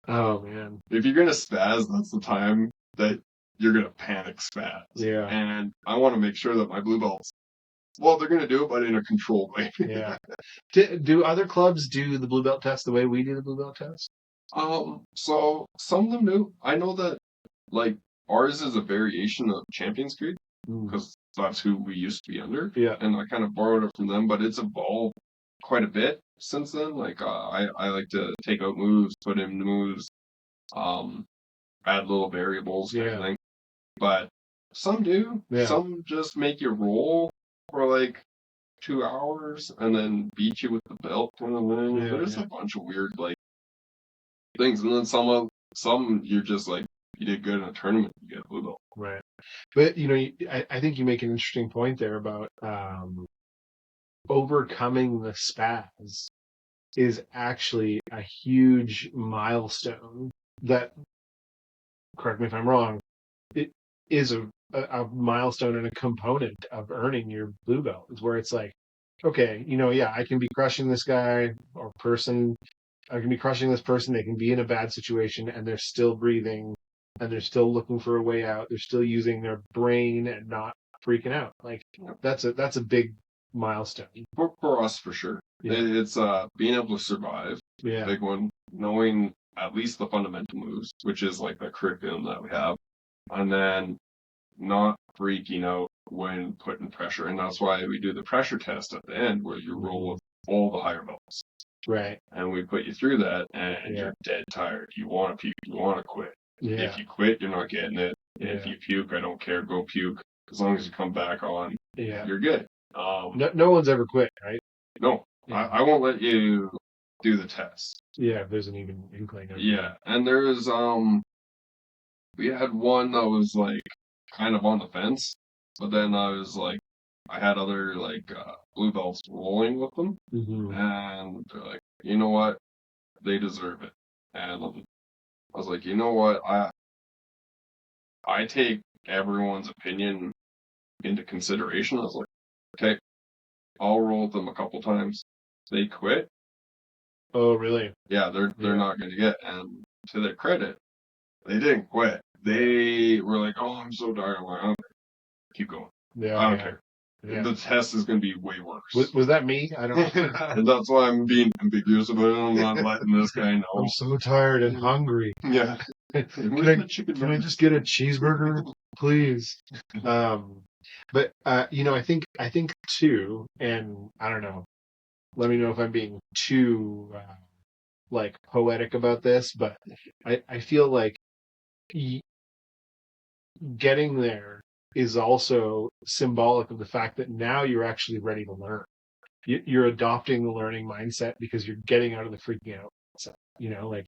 Speaker 1: Oh man.
Speaker 2: If you're gonna spaz, that's the time that you're gonna panic spaz.
Speaker 1: Yeah.
Speaker 2: And I want to make sure that my blue belts, well, they're gonna do it, but in a controlled way.
Speaker 1: Yeah. Do other clubs do the blue belt test the way we do the blue belt test?
Speaker 2: So some of them do. I know that like ours is a variation of Champions Creed because that's who we used to be under.
Speaker 1: Yeah.
Speaker 2: And I kind of borrowed it from them, but it's evolved quite a bit since then. Like I like to take out moves, put in moves, add little variables kind of thing. But some do. Yeah. Some just make you roll for like 2 hours and then beat you with the belt kind of thing. Yeah, there's a bunch of weird like things, and then some you're just like you did good in a tournament, you get a blue belt.
Speaker 1: Right. But you know, I think you make an interesting point there about overcoming the spaz is actually a huge milestone that, correct me if I'm wrong, it is a milestone and a component of earning your blue belt. Is where it's like, okay, you know, I can be crushing this guy or person. I can be crushing this person. They can be in a bad situation and they're still breathing and they're still looking for a way out. They're still using their brain and not freaking out. Like that's a big milestone
Speaker 2: for us for sure. Yeah. It's being able to survive. Yeah, big one. Knowing at least the fundamental moves, which is like the curriculum that we have, and then not freaking out when putting pressure. And that's why we do the pressure test at the end, where you roll with all the higher belts.
Speaker 1: Right.
Speaker 2: And we put you through that, and you're dead tired. You want to puke. You want to quit. Yeah. If you quit, you're not getting it. Yeah. If you puke, I don't care. Go puke. As long as you come back on, you're good.
Speaker 1: No one's ever quit, right?
Speaker 2: No. Yeah. I won't let you do the test.
Speaker 1: Yeah, if there's an even inkling of it.
Speaker 2: Yeah, and there's we had one that was like kind of on the fence, but then I had other like blue belts rolling with them, and they're like, you know what, they deserve it. And I was like, you know what, I take everyone's opinion into consideration. I was like, okay, I'll roll with them a couple times. They quit.
Speaker 1: Oh, really?
Speaker 2: Yeah, they're not going to get. And to their credit, they didn't quit. They were like, "Oh, I'm so tired." I'm like, "Okay, keep going. Yeah, I don't care. Yeah. The test is going to be way worse."
Speaker 1: Was that me? I don't know.
Speaker 2: And that's why I'm being ambiguous about it. I'm not letting this guy know.
Speaker 1: I'm so tired and hungry.
Speaker 2: Yeah.
Speaker 1: Can I just get a cheeseburger, please? But you know, I think too, and I don't know. Let me know if I'm being too like poetic about this, but I feel like getting there is also symbolic of the fact that now you're actually ready to learn. You're adopting the learning mindset because you're getting out of the freaking out. So, you know, like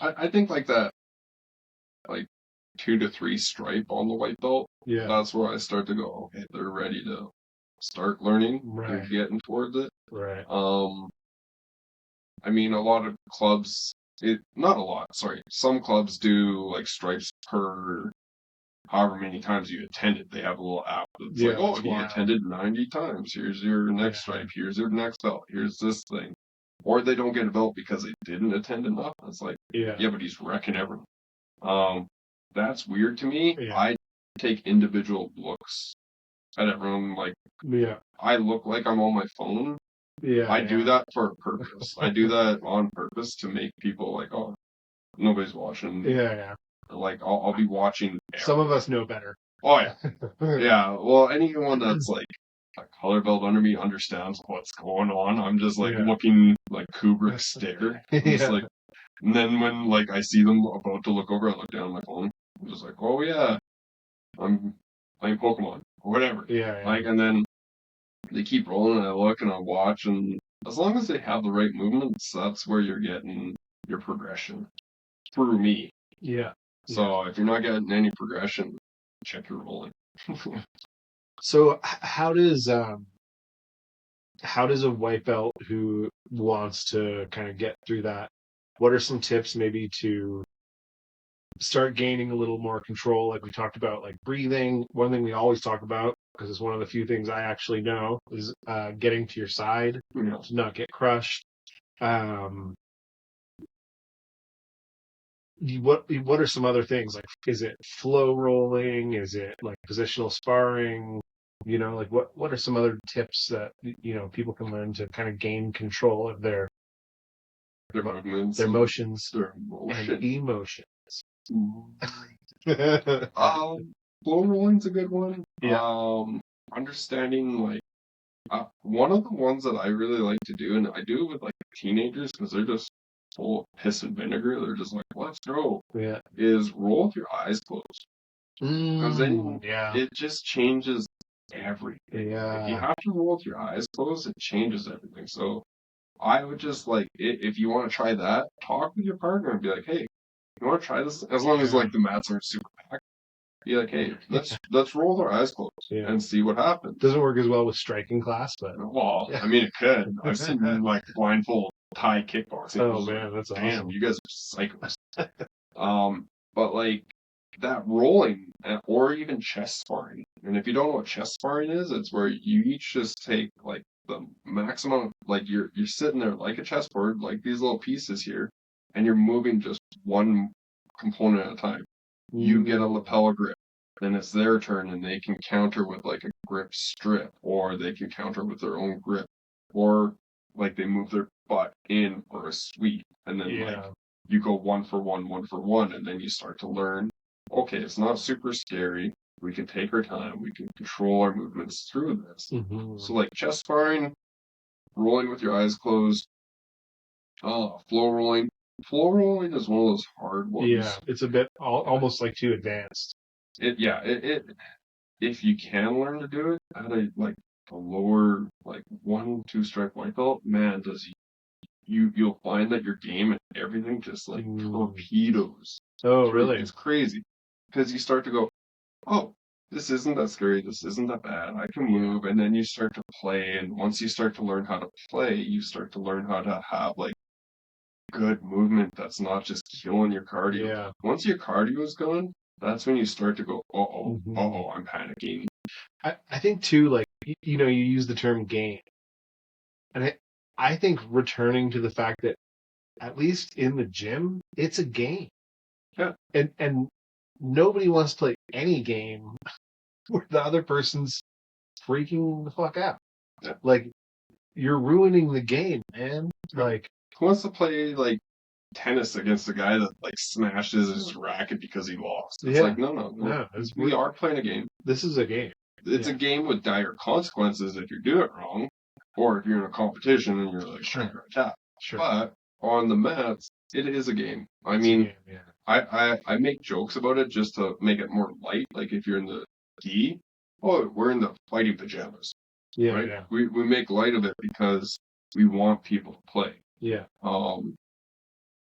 Speaker 2: I think like that, like 2 to 3 stripe on the white belt. Yeah, that's where I start to go. Okay, they're ready to start learning and getting towards it.
Speaker 1: Right.
Speaker 2: I mean, a lot of clubs, not a lot, sorry. Some clubs do like stripes per however many times you attended. They have a little app that's like, oh, you attended 90 times. Here's your next stripe. Here's your next belt. Here's this thing. Or they don't get a belt because they didn't attend enough. It's like, yeah, but he's wrecking everyone. That's weird to me. Yeah. I take individual looks at everyone. Like, I look like I'm on my phone
Speaker 1: Yeah.
Speaker 2: I do that for a purpose. I do that on purpose to make people like, oh, nobody's watching.
Speaker 1: Yeah.
Speaker 2: Like, I'll be watching.
Speaker 1: Some of us know better.
Speaker 2: Oh, yeah. Yeah. Well, anyone that's like a color belt under me understands what's going on. I'm just like looking like Kubrick stare. I'm just like, and then when like I see them about to look over, I look down at my phone. I'm just like, oh yeah, I'm playing Pokemon or whatever.
Speaker 1: Yeah.
Speaker 2: Like, and then they keep rolling, and I look and I watch, and as long as they have the right movements, that's where you're getting your progression through me.
Speaker 1: Yeah.
Speaker 2: So if you're not getting any progression, check your rolling.
Speaker 1: So how does a white belt who wants to kind of get through that? What are some tips maybe to start gaining a little more control? Like we talked about, like breathing. One thing we always talk about, because it's one of the few things I actually know, is getting to your side, to not get crushed. What are some other things? Like, is it flow rolling? Is it like positional sparring? Like what are some other tips that people can learn to kind of gain control of their
Speaker 2: movements,
Speaker 1: their motions,
Speaker 2: and
Speaker 1: emotions?
Speaker 2: Flow rolling's a good one.
Speaker 1: Yeah.
Speaker 2: Understanding like one of the ones that I really like to do, and I do it with like teenagers because they're just full of piss and vinegar. They're just like, let's go.
Speaker 1: Yeah.
Speaker 2: Is roll with your eyes closed. Because then it just changes everything.
Speaker 1: Yeah.
Speaker 2: If you have to roll with your eyes closed, it changes everything. So I would just like, if you want to try that, talk with your partner and be like, hey, you want to try this? As long as like the mats aren't super packed. Be like, hey, let's roll with our eyes closed and see what happens.
Speaker 1: Doesn't work as well with striking class, but
Speaker 2: I mean, it could. I've seen like blindfold Thai kickboxing.
Speaker 1: Oh man, that's awesome.
Speaker 2: Damn, you guys are psychos. But like that rolling or even chest sparring. And if you don't know what chest sparring is, it's where you each just take like the maximum. Like you're sitting there like a chessboard, like these little pieces here, and you're moving just one component at a time. You get a lapel grip, then it's their turn, and they can counter with like a grip strip, or they can counter with their own grip, or like they move their butt in for a sweep, and then like you go one for one, and then you start to learn, okay, it's not super scary. We can take our time. We can control our movements through this. So like chest sparring, rolling with your eyes closed, flow rolling. Flow rolling is one of those hard ones.
Speaker 1: Yeah, it's a bit almost like too advanced.
Speaker 2: If you can learn to do it at a lower 1-2 strike white belt, man, you'll find that your game and everything just like torpedoes.
Speaker 1: Oh, really?
Speaker 2: It's crazy because you start to go, oh, this isn't that scary. This isn't that bad. I can move, and then you start to play, and once you start to learn how to play, you start to learn how to have like good movement that's not just killing your cardio.
Speaker 1: Yeah.
Speaker 2: Once your cardio is gone, that's when you start to go, I'm panicking.
Speaker 1: I think too, like, you use the term game. And I think returning to the fact that at least in the gym, it's a game.
Speaker 2: Yeah.
Speaker 1: And nobody wants to play any game where the other person's freaking the fuck out.
Speaker 2: Yeah.
Speaker 1: Like, you're ruining the game, man. Like,
Speaker 2: who wants to play like tennis against a guy that like smashes his racket because he lost? It's like no. We are playing a game.
Speaker 1: This is a game.
Speaker 2: It's a game with dire consequences if you do it wrong, or if you're in a competition and you're like tap.
Speaker 1: Sure.
Speaker 2: But on the mats, it is a game. I mean, I make jokes about it just to make it more light. Like if you're in the gi, we're in the fighting pajamas.
Speaker 1: Yeah,
Speaker 2: right?
Speaker 1: Yeah.
Speaker 2: We make light of it because we want people to play.
Speaker 1: Yeah.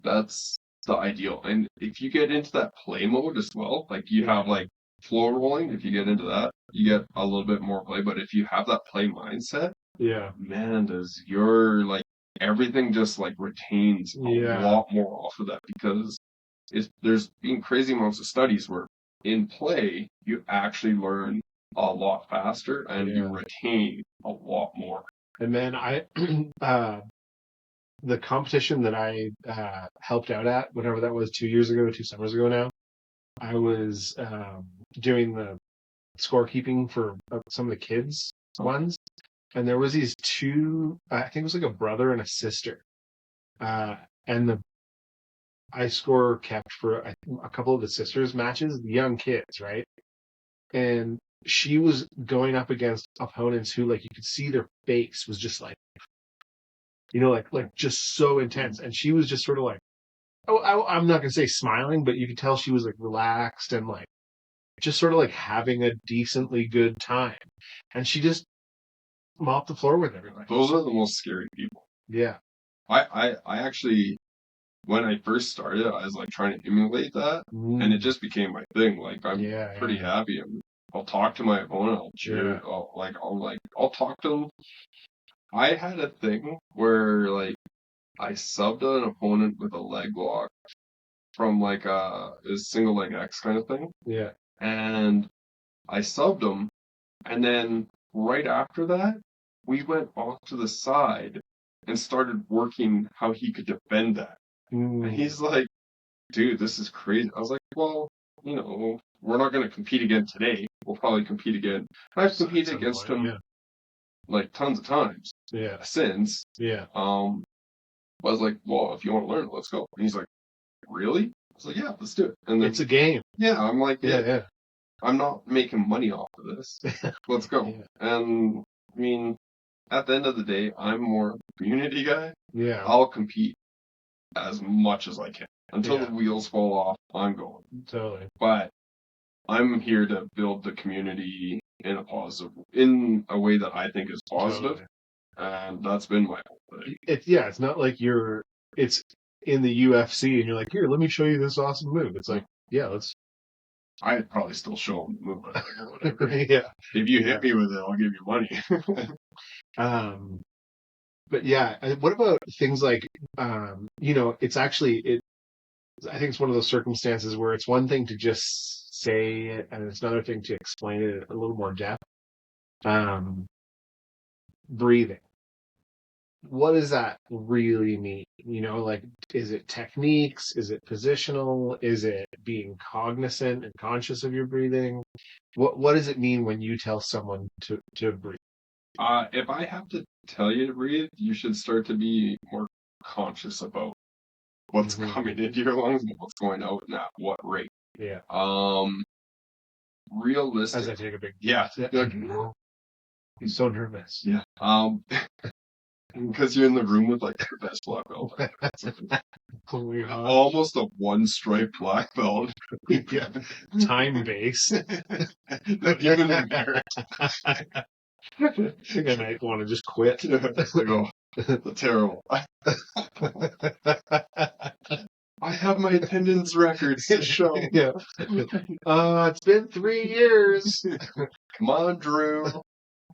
Speaker 2: That's the ideal. And if you get into that play mode as well, like you have like flow rolling, if you get into that, you get a little bit more play. But if you have that play mindset, man, does your like everything just like retains a lot more off of that, because there's been crazy amounts of studies where in play you actually learn a lot faster and you retain a lot more.
Speaker 1: And man, the competition that I helped out at, whatever that was, 2 summers ago now, I was doing the scorekeeping for some of the kids ones. and there was these two, I think it was like a brother and a sister. And I score kept for I think, a couple of the sisters' matches, young kids, right? And she was going up against opponents who, like, you could see their face was just like, like just so intense. And she was just sort of like, I'm not gonna say smiling, but you could tell she was like relaxed and like just sort of like having a decently good time. And she just mopped the floor with everybody.
Speaker 2: Those are the most scary people.
Speaker 1: Yeah.
Speaker 2: I actually, when I first started, I was like trying to emulate that, and it just became my thing. Like I'm pretty happy. I'll talk to my opponent. I'll cheer. I'll talk to them. I had a thing where like I subbed an opponent with a leg lock from like a single leg X kind of thing.
Speaker 1: Yeah.
Speaker 2: And I subbed him, and then right after that, we went off to the side and started working how he could defend that. And he's like, dude, this is crazy. I was like, well, we're not going to compete again today. We'll probably compete again. And I've competed against him like tons of times since.
Speaker 1: Yeah.
Speaker 2: I was like, well, if you want to learn, let's go. And he's like, really? I was like, yeah, let's do it. And then,
Speaker 1: it's a game.
Speaker 2: Yeah, I'm like,
Speaker 1: yeah.
Speaker 2: I'm not making money off of this. Let's go. Yeah. And I mean, at the end of the day, I'm more of a community guy.
Speaker 1: Yeah.
Speaker 2: I'll compete as much as I can. Until the wheels fall off, I'm going.
Speaker 1: Totally.
Speaker 2: But I'm here to build the community in a way that I think is positive. Totally. And that's been my whole thing.
Speaker 1: It's not like it's in the UFC and you're like, here, let me show you this awesome move. It's like, yeah, let's.
Speaker 2: I'd probably still show them the move or whatever. Yeah. If you hit me with it, I'll give you
Speaker 1: money. But yeah, what about things like, it's actually, I think it's one of those circumstances where it's one thing to just say it and it's another thing to explain it a little more depth. Breathing. What does that really mean? Like, is it techniques? Is it positional? Is it being cognizant and conscious of your breathing? What does it mean when you tell someone to breathe?
Speaker 2: If I have to tell you to breathe, you should start to be more conscious about what's coming into your lungs and what's going out and at what rate.
Speaker 1: Yeah.
Speaker 2: Realistic.
Speaker 1: As I take a big He's so nervous.
Speaker 2: Yeah. Because you're in the room with like the best black belt. Almost a one-stripe black belt.
Speaker 1: Yeah. Time base.
Speaker 2: Even in merit.
Speaker 1: I think I might want to just quit.
Speaker 2: Terrible. I have my attendance records to show.
Speaker 1: Yeah. It's been 3 years.
Speaker 2: Come on, Drew.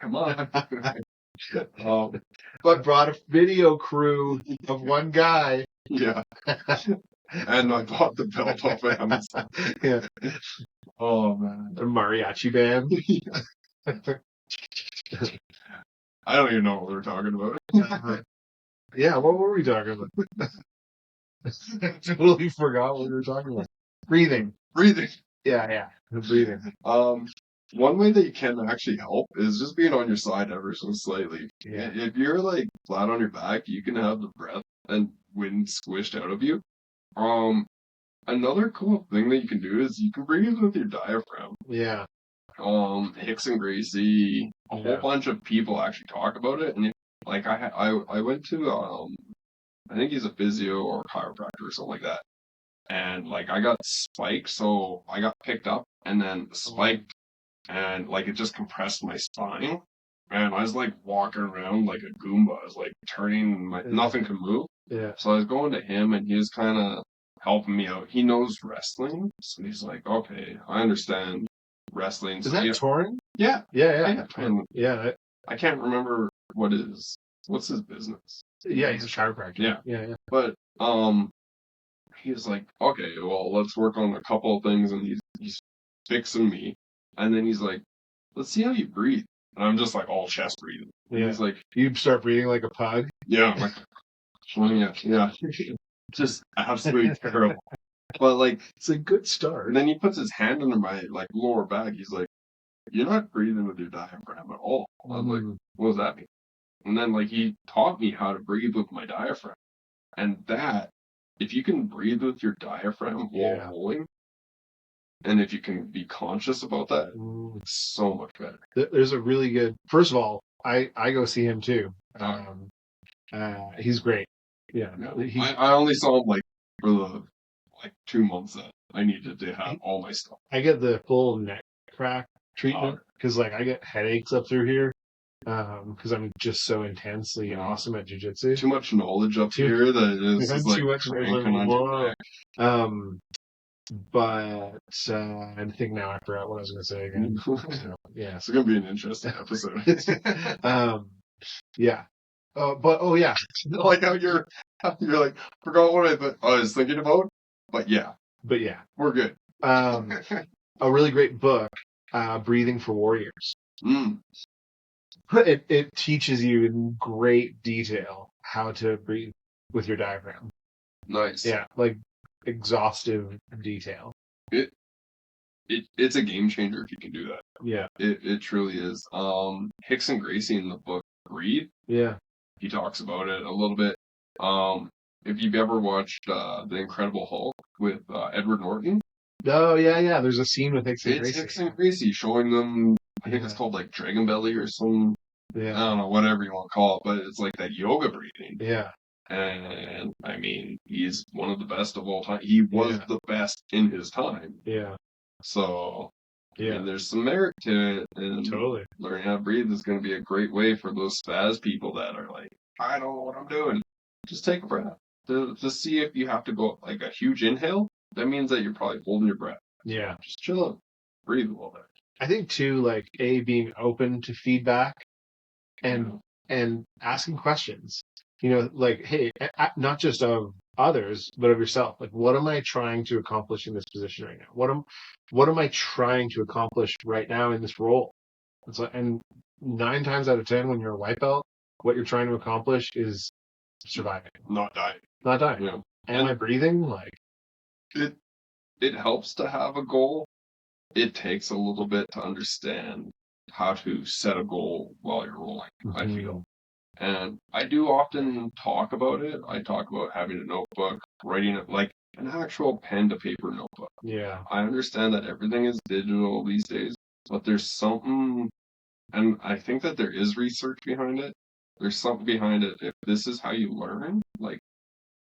Speaker 2: Come on.
Speaker 1: But brought a video crew of one guy.
Speaker 2: Yeah. And I bought the belt off of Amazon.
Speaker 1: Yeah.
Speaker 2: Oh, man.
Speaker 1: The mariachi band.
Speaker 2: I don't even know what we were talking about.
Speaker 1: Yeah, what were we talking about? I totally forgot what we were talking about. Breathing. Yeah. Breathing.
Speaker 2: One way that you can actually help is just being on your side ever so slightly.
Speaker 1: Yeah.
Speaker 2: If you're like flat on your back, you can have the breath and wind squished out of you. Another cool thing that you can do is you can breathe with your diaphragm.
Speaker 1: Yeah.
Speaker 2: Hicks and Gracie, a whole bunch of people actually talk about it, and like I went to I think he's a physio or a chiropractor or something like that, and like I got spiked, so I got picked up and then spiked, and like it just compressed my spine, and I was like walking around like a Goomba. I was like turning nothing could move.
Speaker 1: Yeah.
Speaker 2: So I was going to him, and he was kind of helping me out. He knows wrestling, so he's like, okay, I understand wrestling.
Speaker 1: Is that Torn?
Speaker 2: Yeah.
Speaker 1: Yeah.
Speaker 2: I can't remember what's his business.
Speaker 1: Yeah, he's a chiropractor. Yeah.
Speaker 2: But he was like, okay, well, let's work on a couple of things, and he's fixing me, and then he's like, let's see how you breathe, and I'm just like all chest breathing. And he's like,
Speaker 1: you start breathing like a pug.
Speaker 2: Yeah, I'm like, yeah, just absolutely terrible. But like,
Speaker 1: it's a good start.
Speaker 2: And then he puts his hand under my like lower back. He's like, you're not breathing with your diaphragm at all. I was like,
Speaker 1: Mm.
Speaker 2: what does that mean? And then like he taught me how to breathe with my diaphragm. And that, if you can breathe with your diaphragm while
Speaker 1: Yeah.
Speaker 2: rolling, and if you can be conscious about that,
Speaker 1: Mm.
Speaker 2: it's so much better.
Speaker 1: There's a really good. First of all, I go see him too. He's great. Yeah.
Speaker 2: Yeah. I only saw him like for the 2 months that I needed to have all my stuff.
Speaker 1: I get the full neck crack treatment because like I get headaches up through here because I'm just so intensely awesome at jiu-jitsu.
Speaker 2: Too much knowledge up here that it's just like
Speaker 1: too much
Speaker 2: cranking on your neck.
Speaker 1: But I think now I forgot what I was going to say again. So, yeah,
Speaker 2: it's going to be an interesting episode.
Speaker 1: Yeah. Yeah.
Speaker 2: Like how you're like, forgot what I was thinking about, but yeah, we're good.
Speaker 1: A really great book, Breathing for Warriors. It teaches you in great detail how to breathe with your diaphragm.
Speaker 2: Nice.
Speaker 1: Yeah, like exhaustive detail.
Speaker 2: It's a game changer if you can do that.
Speaker 1: Yeah.
Speaker 2: It truly is. Hicks and Gracie in the book Breathe.
Speaker 1: Yeah.
Speaker 2: He talks about it a little bit. If you've ever watched The Incredible Hulk with Edward Norton.
Speaker 1: Oh yeah. There's a scene with Hicks and Gracie.
Speaker 2: It's Hicks and Gracie showing them. I think it's called like Dragon Belly or some. Yeah. I don't know, whatever you want to call it, but it's like that yoga breathing.
Speaker 1: Yeah.
Speaker 2: And I mean, he's one of the best of all time. He was the best in his time.
Speaker 1: Yeah.
Speaker 2: So,
Speaker 1: yeah,
Speaker 2: I mean, there's some merit to it. And
Speaker 1: totally.
Speaker 2: Learning how to breathe is going to be a great way for those Spazz people that are like, I don't know what I'm doing. Just take a breath. To see if you have to go like a huge inhale, that means that you're probably holding your breath.
Speaker 1: Yeah.
Speaker 2: Just chill out. Breathe a little bit.
Speaker 1: I think too, like being open to feedback and asking questions. You know, like, hey, not just of others, but of yourself. Like, what am I trying to accomplish in this position right now? What am I trying to accomplish right now in this role? It's like, and 9 times out of 10, when you're a white belt, what you're trying to accomplish is surviving,
Speaker 2: not dying.
Speaker 1: Yeah. Am I breathing? Like,
Speaker 2: it helps to have a goal. It takes a little bit to understand how to set a goal while you're rolling, I feel. And I do often talk about it. I talk about having a notebook, writing it like an actual pen to paper notebook.
Speaker 1: Yeah.
Speaker 2: I understand that everything is digital these days, but there's something, and I think that there is research behind it. There's something behind it. If this is how you learn, like,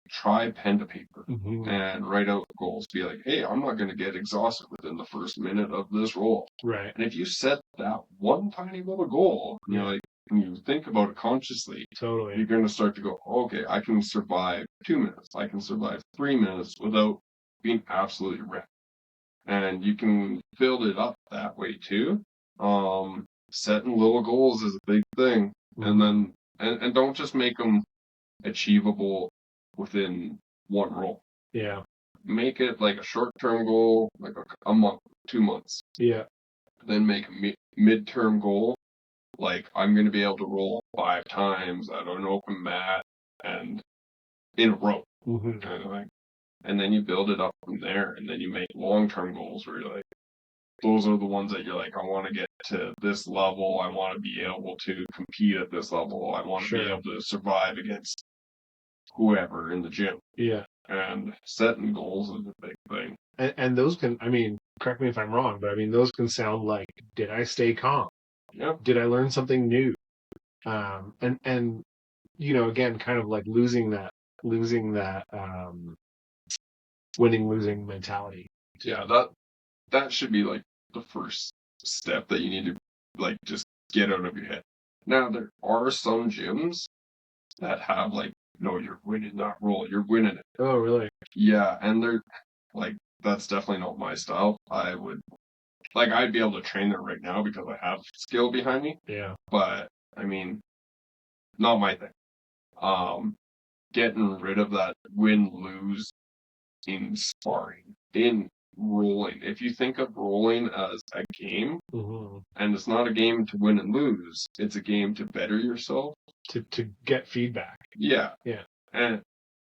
Speaker 2: try pen to paper and write out goals. Be like, hey, I'm not going to get exhausted within the first minute of this roll.
Speaker 1: Right.
Speaker 2: And if you set that one tiny little goal, you know, like, and you think about it consciously,
Speaker 1: totally,
Speaker 2: you're going to start to go, okay, I can survive 2 minutes. I can survive 3 minutes without being absolutely wrecked. And you can build it up that way too. Setting little goals is a big thing. And then, and don't just make them achievable within one roll.
Speaker 1: Yeah.
Speaker 2: Make it like a short-term goal, like a month, 2 months.
Speaker 1: Yeah.
Speaker 2: Then make a mid-term goal, like I'm going to be able to roll 5 times at an open mat and in a row. And then you build it up from there, and then you make long-term goals where you're like, those are the ones that you're like, I want to get to this level. I want to be able to compete at this level. I want to be able to survive against whoever in the gym. Yeah. And setting goals is a big thing.
Speaker 1: And those can, I mean, correct me if I'm wrong, but I mean, those can sound like, did I stay calm?
Speaker 2: Yeah.
Speaker 1: Did I learn something new? And you know, again, kind of like losing that winning losing mentality.
Speaker 2: Yeah, that should be like the first step that you need to like just get out of your head. Now there are some gyms that have like, no, you're winning that roll, you're winning it.
Speaker 1: Oh, really?
Speaker 2: Yeah, and they're like, that's definitely not my style. I'd be able to train there right now because I have skill behind me. Yeah. But I mean, not my thing. Getting rid of that win-lose in sparring, in rolling. If you think of rolling as a game, and it's not a game to win and lose, it's a game to better yourself. To get feedback. Yeah. Yeah. And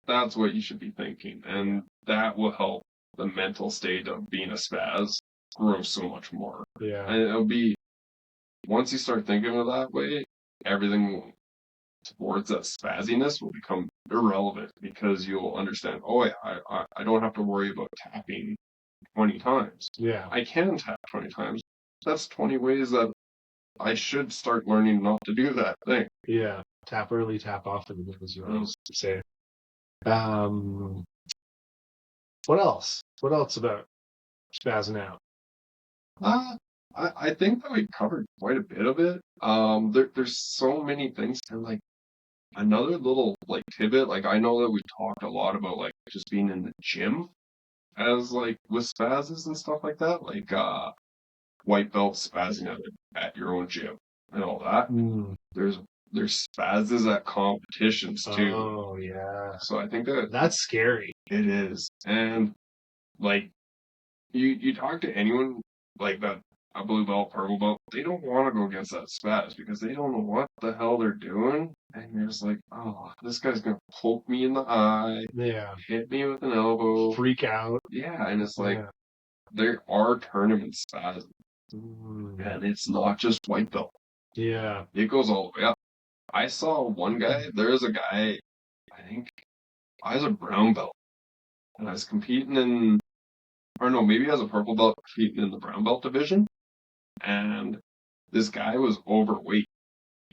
Speaker 2: that's what you should be thinking. And that will help the mental state of being a Spazz grow so much more.
Speaker 1: Yeah.
Speaker 2: And it'll be, once you start thinking of that way, everything towards that spazziness will become irrelevant because you'll understand, oh yeah, I don't have to worry about tapping 20 times.
Speaker 1: Yeah.
Speaker 2: I can tap 20 times. That's 20 ways that I should start learning not to do that thing.
Speaker 1: Yeah. Tap early, tap often, as you always say. What else? What else about spazzing out?
Speaker 2: I think that we covered quite a bit of it. There's so many things, and like another little like tidbit, like I know that we talked a lot about like just being in the gym as like with spazzes and stuff like that, like white belt spazzing at your own gym and all that. There's spazzes at competitions too.
Speaker 1: Oh yeah.
Speaker 2: So I think
Speaker 1: that's scary.
Speaker 2: It is. And like you talk to anyone like that, a blue belt, purple belt, they don't want to go against that spaz because they don't know what the hell they're doing. And you're just like, oh, this guy's gonna poke me in the eye, hit me with an elbow,
Speaker 1: freak out.
Speaker 2: Yeah, and it's like there are tournament spaz, and it's not just white belt.
Speaker 1: Yeah,
Speaker 2: it goes all the way up. I saw one guy. There was a guy. I think I was a brown belt, and I was competing in, or no, maybe I was a purple belt competing in the brown belt division. And this guy was overweight,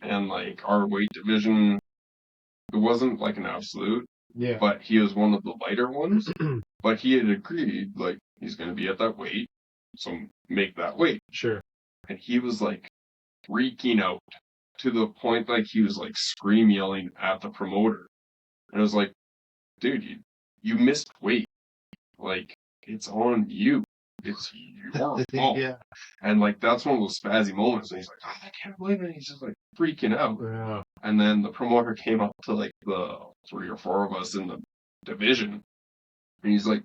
Speaker 2: and like our weight division, it wasn't like an absolute, but he was one of the lighter ones. But he had agreed, like he's going to be at that weight, so make that weight.
Speaker 1: Sure.
Speaker 2: And he was like freaking out to the point like he was like scream yelling at the promoter, and I was like, dude, you missed weight, like it's on you. It's your fault. Yeah. And like that's one of those spazzy moments. And he's like, oh, I can't believe it. He's just like freaking out. Yeah. And then the promoter came up to like the 3 or 4 of us in the division. And he's like,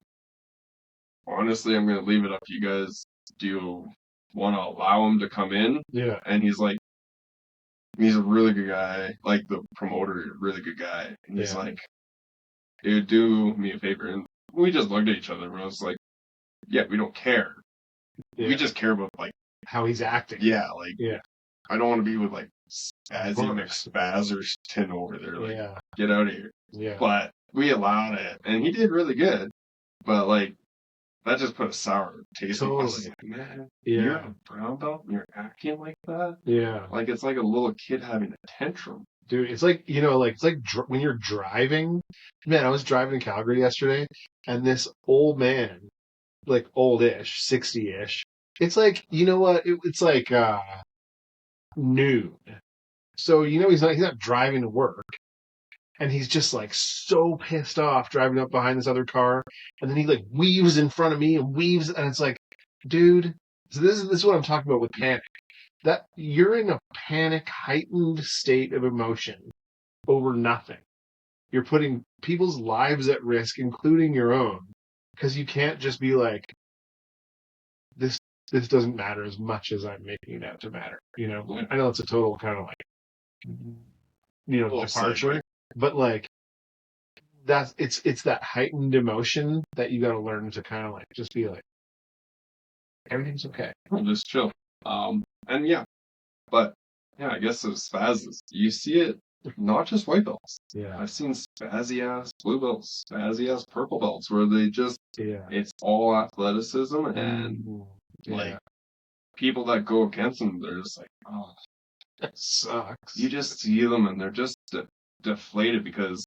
Speaker 2: honestly, I'm gonna leave it up to you guys. Do you want to allow him to come in? Yeah. And he's like, he's a really good guy. Like the promoter, really good guy. And he's like, dude, do me a favor. And we just looked at each other and I was like, yeah, we don't care. Yeah. We just care about like
Speaker 1: how he's acting.
Speaker 2: Yeah, like I don't want to be with like Spazzy McSpazz or Tin over there. Like, get out of here. Yeah. But we allowed it, and he did really good. But like that just put a sour taste in us. Like, man, you're a brown belt and you're acting like that. Yeah. Like it's like a little kid having a tantrum.
Speaker 1: Dude, it's like, it's like when you're driving. Man, I was driving in Calgary yesterday, and this old man, like oldish, 60-ish. It's like, you know what? It's like noon. So, he's not driving to work. And he's just like so pissed off driving up behind this other car. And then he like weaves in front of me and weaves. And it's like, dude, so this is what I'm talking about with panic. That you're in a panic, heightened state of emotion over nothing. You're putting people's lives at risk, including your own. Because you can't just be like, this doesn't matter as much as I'm making it out to matter. I know it's a total kind of like, departure, but like it's that heightened emotion that you got to learn to kind of like just be like, everything's okay.
Speaker 2: Just chill. And but I guess those spazzes, you see it not just white belts. Yeah, I've seen spazzy ass blue belts, spazzy ass purple belts, where they just it's all athleticism and like people that go against them, they're just like, oh, that sucks. You just see them and they're just deflated because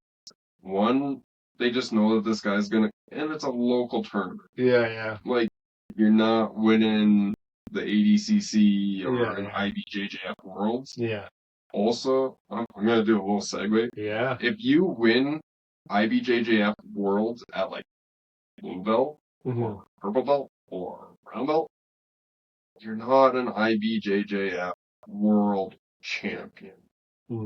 Speaker 2: one, they just know that this guy's gonna, and it's a local tournament. Yeah. Like you're not winning the ADCC or an IBJJF Worlds. Yeah. Also, I'm gonna do a little segue. Yeah. If you win IBJJF Worlds at like blue belt or purple belt or brown belt, you're not an IBJJF World Champion.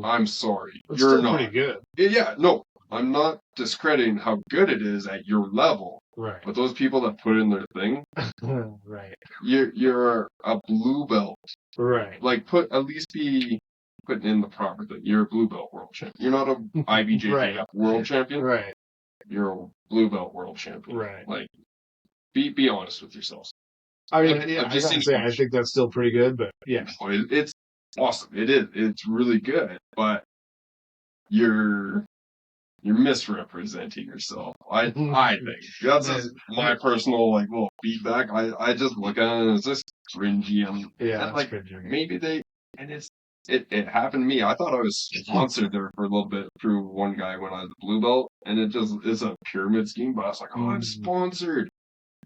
Speaker 2: I'm sorry.
Speaker 1: It's
Speaker 2: you're
Speaker 1: still
Speaker 2: not.
Speaker 1: Pretty good.
Speaker 2: Yeah, no. I'm not discrediting how good it is at your level. Right. But those people that put in their thing, right. You're a blue belt. Right. Like at least be putting in the proper thing. You're a blue belt world champion. You're not a IBJJF world champion. Right. You're a blue belt world champion. Right. Like be honest with yourselves.
Speaker 1: I mean, yeah,
Speaker 2: I've
Speaker 1: I
Speaker 2: just
Speaker 1: gotta
Speaker 2: seen
Speaker 1: say,
Speaker 2: it.
Speaker 1: I think that's still pretty good, but yeah.
Speaker 2: It's awesome. It is. It's really good, but you're misrepresenting yourself. I think that's just my personal like little feedback. I just look at it and it's just cringy and
Speaker 1: Yeah, that's
Speaker 2: like
Speaker 1: cringy.
Speaker 2: maybe they and it happened to me. I thought I was sponsored there for a little bit through one guy when I was a blue belt, and it's a pyramid scheme. But I was like, oh, I'm sponsored.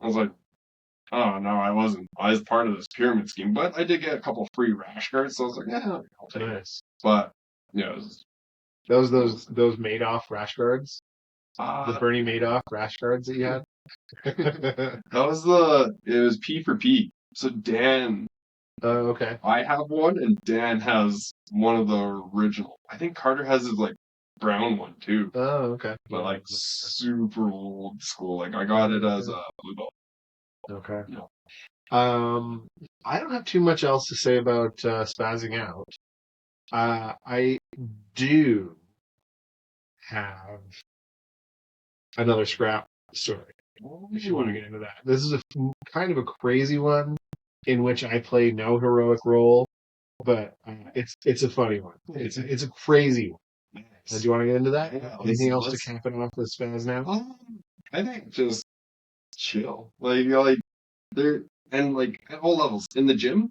Speaker 2: I was like, oh no, I wasn't. I was part of this pyramid scheme, but I did get a couple free rash guards, so I was like, yeah, I'll take it. But yeah,
Speaker 1: those Madoff rash guards, the Bernie Madoff rash guards that you had.
Speaker 2: that was it was P for P. So Dan,
Speaker 1: Okay.
Speaker 2: I have one, and Dan has one of the original. I think Carter has his like brown one too.
Speaker 1: Oh, okay.
Speaker 2: But like super old school. Like I got it as a blue belt.
Speaker 1: Okay.
Speaker 2: Yeah.
Speaker 1: I don't have too much else to say about spazzing out. I do have another scrap story. If you want to get into that, this is a kind of a crazy one in which I play no heroic role, but it's a funny one. It's a crazy one.
Speaker 2: Nice.
Speaker 1: Do you want to get into that?
Speaker 2: Yeah,
Speaker 1: Anything else to cap it off with Spazz now?
Speaker 2: I think just chill. Like you're like there and like at all levels in the gym.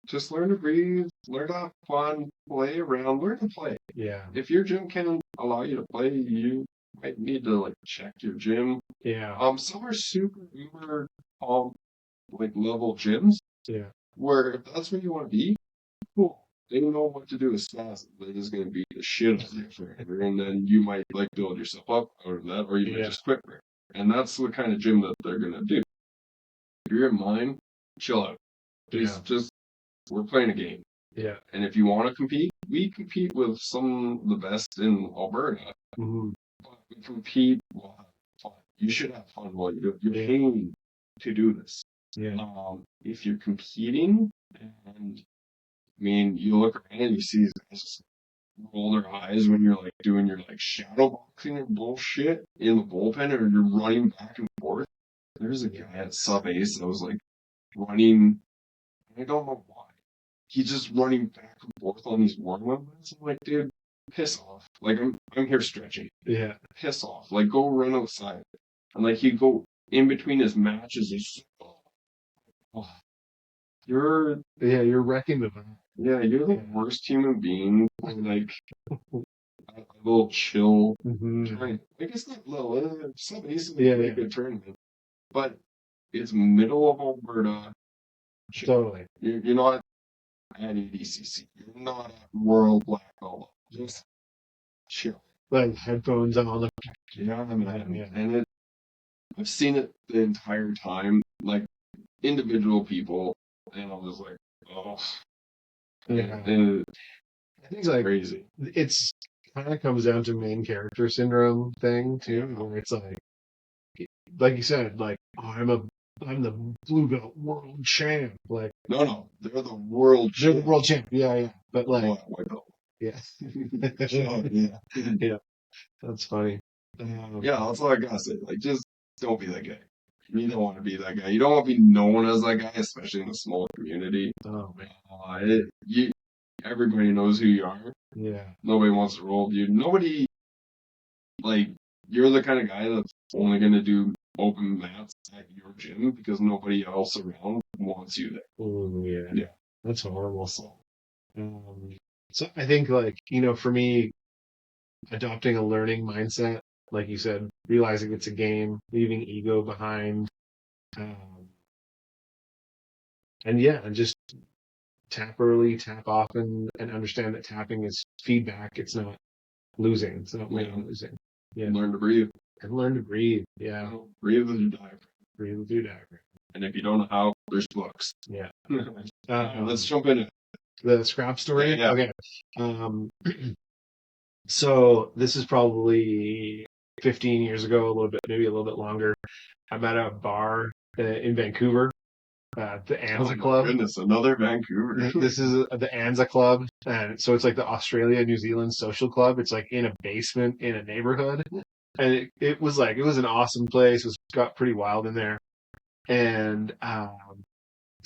Speaker 2: Just learn to breathe, learn to have fun, play around, learn to play.
Speaker 1: Yeah.
Speaker 2: If your gym can allow you to play, you might need to like check your gym.
Speaker 1: Yeah.
Speaker 2: Some are super uber like level gyms.
Speaker 1: Yeah.
Speaker 2: Where if that's where you want to be, cool. They don't know what to do with spasm. They're just gonna beat the shit out of you forever, and then you might like build yourself up out of that, or you might just quit forever. And that's the kind of gym that they're gonna do. If you're in mine, chill out. Just we're playing a game.
Speaker 1: Yeah.
Speaker 2: And if you want to compete, we compete with some of the best in Alberta.
Speaker 1: Mm-hmm.
Speaker 2: But we compete while having fun. You should have fun while you do it. You're paying to do this.
Speaker 1: Yeah.
Speaker 2: If you're competing, and I mean, you look around and you see these guys just roll their eyes when you're like doing your like shadow boxing and bullshit in the bullpen, or you're running back and forth. There's a guy at sub ace that was like running. I don't know why. He's just running back and forth on these warm movements. I'm like, dude, piss off. Like, I'm here stretching.
Speaker 1: Yeah.
Speaker 2: Piss off. Like, go run outside. And like, he'd go in between his matches. He's you're
Speaker 1: wrecking the vibe.
Speaker 2: Yeah, you're the worst human being. Like, a little chill. Like, it's not little. Sub ace is a good tournament. But it's middle of Alberta.
Speaker 1: Totally.
Speaker 2: You're not at ADCC. You're not at World Black Belt. Just chill.
Speaker 1: Like headphones on.
Speaker 2: Yeah, and I've seen it the entire time, like individual people, and I'm just like, oh,
Speaker 1: yeah.
Speaker 2: And
Speaker 1: I think like
Speaker 2: crazy.
Speaker 1: It's kind of comes down to main character syndrome thing too, where it's like you said, like, oh, I'm the blue belt world champ. Like,
Speaker 2: no, they're the world champ.
Speaker 1: They're the world champ. Yeah. But like,
Speaker 2: white belt.
Speaker 1: Yeah.
Speaker 2: Yeah.
Speaker 1: Yeah. That's funny.
Speaker 2: Yeah, that's all I gotta say. Like, just don't be that guy. You don't want to be that guy. You don't want to be known as that guy, especially in a small community.
Speaker 1: Oh man.
Speaker 2: Everybody knows who you are.
Speaker 1: Yeah.
Speaker 2: Nobody wants to roll with you. Nobody, like, you're the kind of guy that's only gonna do open mats at your gym because nobody else around wants you there.
Speaker 1: Oh yeah.
Speaker 2: Yeah.
Speaker 1: That's horrible. So I think, like, for me, adopting a learning mindset, like you said, realizing it's a game, leaving ego behind, and just tap early, tap often, and understand that tapping is feedback. It's not losing. It's not losing. Yeah.
Speaker 2: Learn to breathe.
Speaker 1: And learn to breathe. Yeah.
Speaker 2: Breathe with your diaphragm.
Speaker 1: Breathe with your diaphragm.
Speaker 2: And if you don't know how, there's books.
Speaker 1: Yeah.
Speaker 2: Let's jump in it.
Speaker 1: The scrap story?
Speaker 2: Yeah.
Speaker 1: Okay. So this is probably 15 years ago, maybe a little bit longer. I'm at a bar in Vancouver, the Anza Club.
Speaker 2: Goodness, another Vancouver.
Speaker 1: This is the Anza Club, and so it's like the Australia-New Zealand social club. It's like in a basement in a neighborhood, and it was an awesome place. It got pretty wild in there, and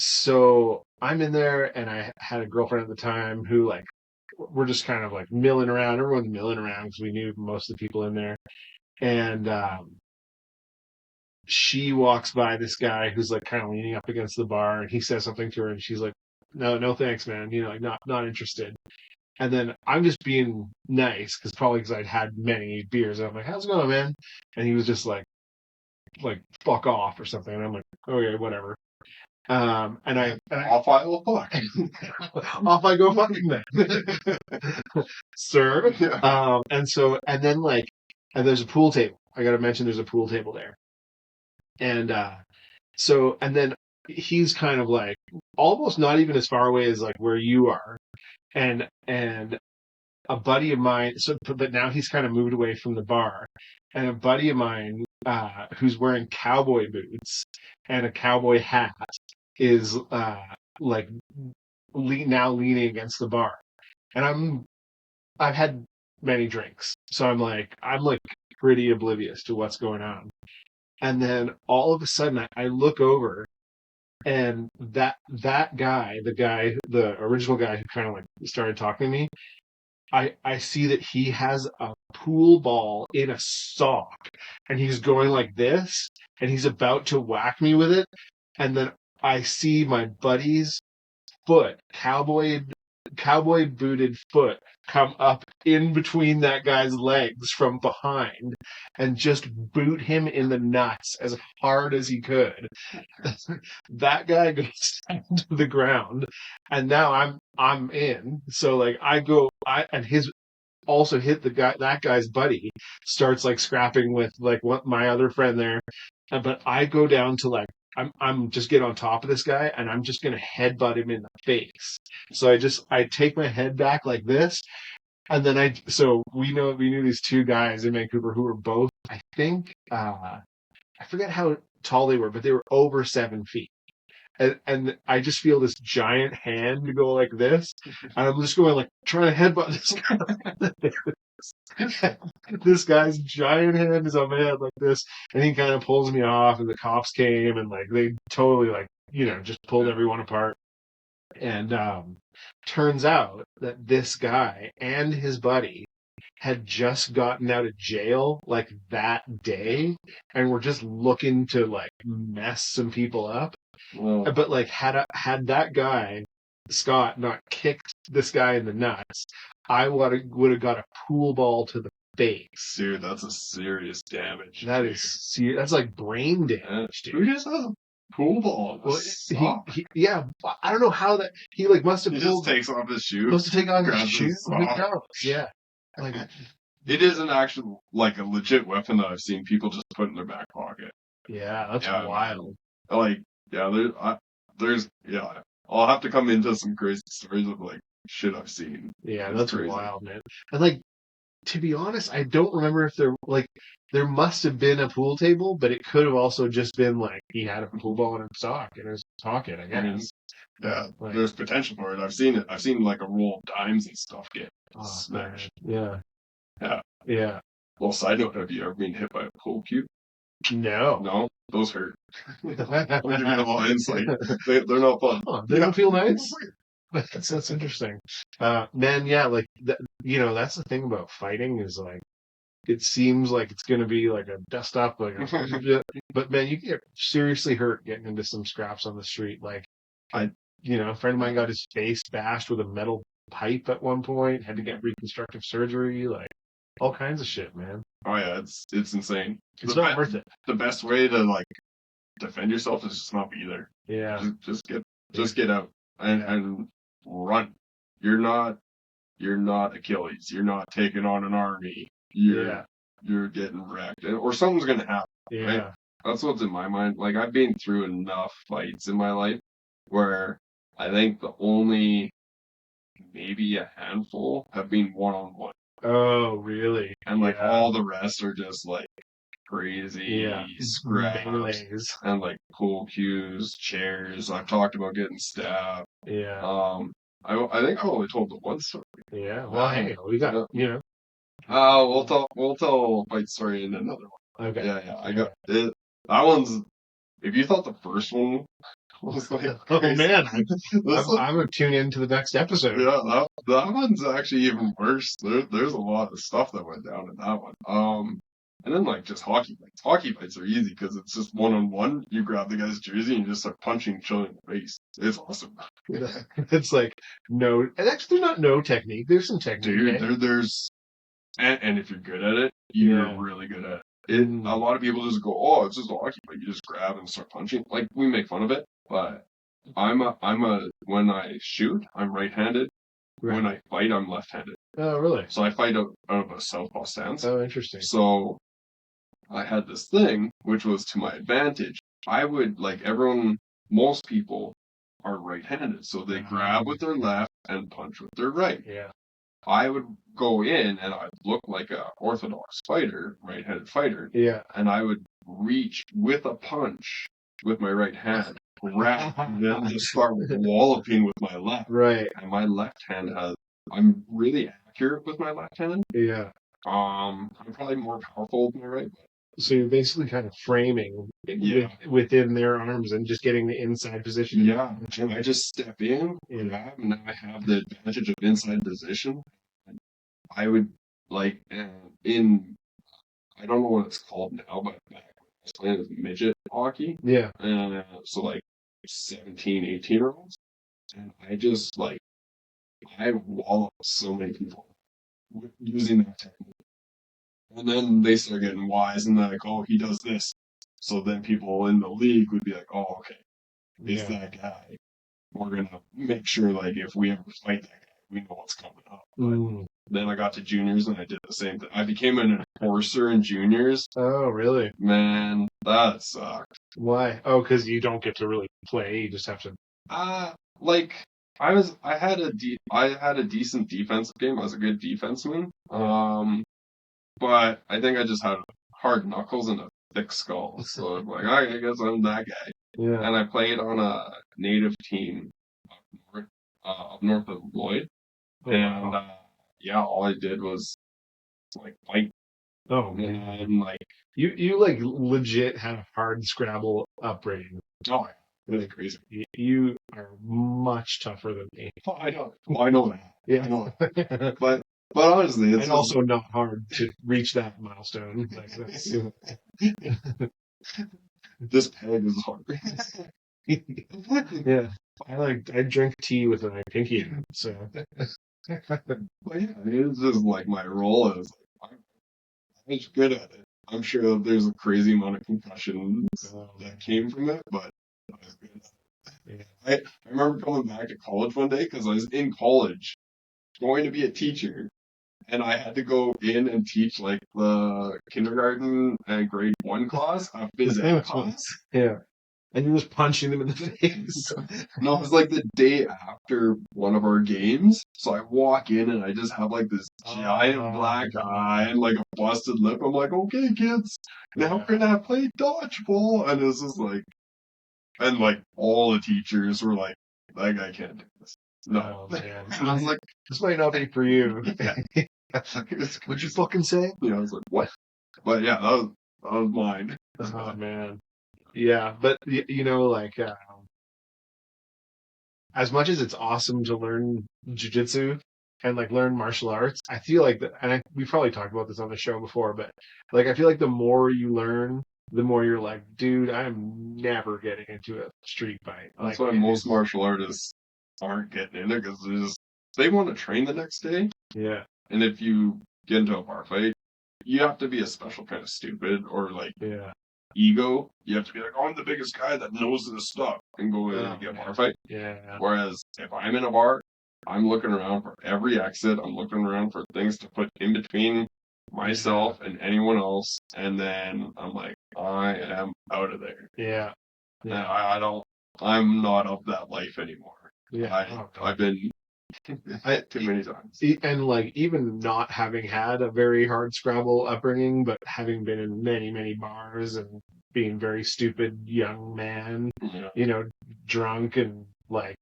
Speaker 1: so I'm in there, and I had a girlfriend at the time who, like, we're just kind of like milling around. Everyone's milling around because we knew most of the people in there. And she walks by this guy who's like kind of leaning up against the bar, and he says something to her, and she's like, "No, no, thanks, man. You know, like not interested." And then I'm just being nice because I'd had many beers, and I'm like, "How's it going, man?" And he was just like fuck off or something, and I'm like, okay, whatever.
Speaker 2: Off I will fuck.
Speaker 1: Off I go fucking then, sir.
Speaker 2: Yeah.
Speaker 1: And then like, and there's a pool table. I gotta mention there's a pool table there. And and then he's kind of like almost not even as far away as like where you are. And a buddy of mine, but now he's kind of moved away from the bar. And a buddy of mine, who's wearing cowboy boots and a cowboy hat, is like now leaning against the bar. And I've had many drinks, so I'm like pretty oblivious to what's going on. And then all of a sudden, I look over, and that guy, the original guy who kind of like started talking to me, I see that he has a pool ball in a sock, and he's going like this, and he's about to whack me with it. And then I see my buddy's foot, cowboy booted foot, come up in between that guy's legs from behind and just boot him in the nuts as hard as he could. That guy goes to the ground, and now I'm in. So like and his also hit that guy's buddy, starts like scrapping with like what my other friend there. But I go down to like, I'm just get on top of this guy, and I'm just gonna headbutt him in the face. So I take my head back like this, and then so we knew these two guys in Vancouver who were both, I think, I forget how tall they were, but they were over 7 feet. And I just feel this giant hand go like this, and I'm just going like trying to headbutt this guy. This guy's giant hand is on my head like this, and he kind of pulls me off, and the cops came, and like they totally like just pulled everyone apart. And turns out that this guy and his buddy had just gotten out of jail like that day, and were just looking to like mess some people up.
Speaker 2: Well,
Speaker 1: But like had that guy Scott not kicked this guy in the nuts, I would have got a pool ball to the face.
Speaker 2: dude, that's a serious damage.
Speaker 1: That's like brain damage, dude.
Speaker 2: Who just has a pool ball?
Speaker 1: Well, yeah, I don't know how that he like must have
Speaker 2: He
Speaker 1: pulled.
Speaker 2: just takes off his shoe.
Speaker 1: Must have taken off his
Speaker 2: grabs
Speaker 1: shoe.
Speaker 2: his
Speaker 1: Who
Speaker 2: sock.
Speaker 1: knows? Yeah, like
Speaker 2: It is an actual, like a legit weapon that I've seen people just put in their back pocket.
Speaker 1: yeah, that's
Speaker 2: Yeah,
Speaker 1: wild.
Speaker 2: Like, yeah, I'll have to come into some crazy stories of like shit I've seen.
Speaker 1: Yeah,
Speaker 2: It's
Speaker 1: that's
Speaker 2: crazy.
Speaker 1: wild, man. And like, to be honest, I don't remember if there must have been a pool table, but it could have also just been like he had a pool ball in his sock in his pocket, I guess.
Speaker 2: Yeah,
Speaker 1: Like,
Speaker 2: there's potential for it. I've seen it. I've seen like a roll of dimes and stuff get smashed.
Speaker 1: Man.
Speaker 2: Yeah.
Speaker 1: Yeah.
Speaker 2: Well, side note, have you ever been hit by a pool cue?
Speaker 1: No.
Speaker 2: No, those hurt.
Speaker 1: They're
Speaker 2: I'll give you the whole insight. They're not fun.
Speaker 1: They don't feel nice. That's interesting. Man, yeah, like that's the thing about fighting is like it seems like it's gonna be like a dust up, but man, you get seriously hurt getting into some scraps on the street. Like a friend of mine got his face bashed with a metal pipe at one point, had to get reconstructive surgery, like all kinds of shit, man.
Speaker 2: Oh yeah, it's insane.
Speaker 1: It's not worth it.
Speaker 2: The best way to like defend yourself is just not be there.
Speaker 1: Yeah.
Speaker 2: Just get out and run. You're not Achilles. You're not taking on an army. You're getting wrecked, or something's gonna happen.
Speaker 1: Yeah.
Speaker 2: Right? That's what's in my mind. Like I've been through enough fights in my life where I think the only maybe a handful have been one-on-one.
Speaker 1: Oh, really?
Speaker 2: And like all the rest are just like crazy scraps and like pool cues, chairs. I've talked about getting stabbed.
Speaker 1: Yeah.
Speaker 2: I think I only told the one story.
Speaker 1: Yeah. Well, hey, we got
Speaker 2: we'll tell a fight story in another one.
Speaker 1: Okay.
Speaker 2: Yeah. I got it. That one's. If you thought the first one was like
Speaker 1: Oh
Speaker 2: crazy.
Speaker 1: man, I'm gonna tune into the next episode.
Speaker 2: Yeah, that one's actually even worse. There's a lot of stuff that went down in that one. And then like just hockey fights. Hockey fights are easy because it's just one-on-one. You grab the guy's jersey and you just start punching each other in the face. It's awesome.
Speaker 1: It's like no, and actually there's not no technique. There's some technique.
Speaker 2: Dude, there's and if you're good at it, you're really good at it. A lot of people just go, oh, it's just hockey, but you just grab and start punching. Like we make fun of it, but when I shoot, I'm right-handed.
Speaker 1: Right.
Speaker 2: When I fight, I'm left-handed.
Speaker 1: Oh, really?
Speaker 2: So I fight out of a southpaw stance.
Speaker 1: Oh, interesting.
Speaker 2: So I had this thing, which was to my advantage. I would, like most people are right-handed. So they grab with their left and punch with their right.
Speaker 1: Yeah.
Speaker 2: I would go in and I'd look like a orthodox fighter, right-handed fighter.
Speaker 1: Yeah.
Speaker 2: And I would reach with a punch with my right hand, grab, and then just start walloping with my left.
Speaker 1: Right.
Speaker 2: And my left hand I'm really accurate with my left hand.
Speaker 1: Yeah.
Speaker 2: I'm probably more powerful with my right.
Speaker 1: So you're basically kind of framing within their arms and just getting the inside position.
Speaker 2: Yeah, and I just step in, grab, and now I have the advantage of inside position. I would like I don't know what it's called now, but back when I was playing midget hockey. Yeah. So like 17, 18-year-olds, and I just I wallop so many people using that technique. And then they start getting wise and they're like, oh, he does this. So then people in the league would be like, oh, okay, it's that guy. We're going to make sure, like, if we ever fight that guy, we know what's coming up. But then I got to juniors and I did the same thing. I became an enforcer in juniors.
Speaker 1: Oh, really?
Speaker 2: Man, that sucked.
Speaker 1: Why? Oh, because you don't get to really play. You just have to.
Speaker 2: I had a decent defensive game. I was a good defenseman. But I think I just had hard knuckles and a thick skull. So I'm like, I guess I'm that guy. Yeah. And I played on a native team up north of Lloyd. Oh, and all I did was like fight.
Speaker 1: Oh man. And like you like legit had a hard Scrabble upbringing. Oh yeah. Really crazy. You are much tougher than me.
Speaker 2: Oh, I know that. Yeah. I know that. But honestly, it's
Speaker 1: also not hard to reach that milestone. Like
Speaker 2: this peg is hard.
Speaker 1: Yeah, I drink tea with my pinky out. So,
Speaker 2: but yeah, it's just like my role is I'm just good at it. I'm sure that there's a crazy amount of concussions that came from it, but I was good at it. Yeah. I remember coming back to college one day because I was in college, going to be a teacher. And I had to go in and teach like the kindergarten and grade 1 class, a phys ed class.
Speaker 1: Yeah. And you're just punching them in the face.
Speaker 2: No, it was like the day after one of our games. So I walk in and I just have like this giant black eye and like a busted lip. I'm like, okay, kids, now we're gonna play dodgeball. And it's just like, and like all the teachers were like, that guy can't do this. No.
Speaker 1: Oh, man. And I was like, this might not be for you. What'd you fucking say?
Speaker 2: Yeah, I was like, what? But yeah, that was mine.
Speaker 1: Oh, man. Yeah, but, like, as much as it's awesome to learn jiu-jitsu and, like, learn martial arts, I feel like, we probably talked about this on the show before, but, like, I feel like the more you learn, the more you're like, dude, I'm never getting into a street fight.
Speaker 2: That's why most martial artists aren't getting in it, because they want to train the next day. Yeah. And if you get into a bar fight, you have to be a special kind of stupid or like ego. You have to be like, oh, I'm the biggest guy that knows this stuff and go in and get a bar fight. Yeah. Whereas if I'm in a bar, I'm looking around for every exit. I'm looking around for things to put in between myself and anyone else. And then I'm like, I am out of there. Yeah. Yeah. I'm not of that life anymore. Yeah. I've been too many times.
Speaker 1: And like even not having had a very hard Scrabble upbringing, but having been in many, many bars and being very stupid young man, drunk and like,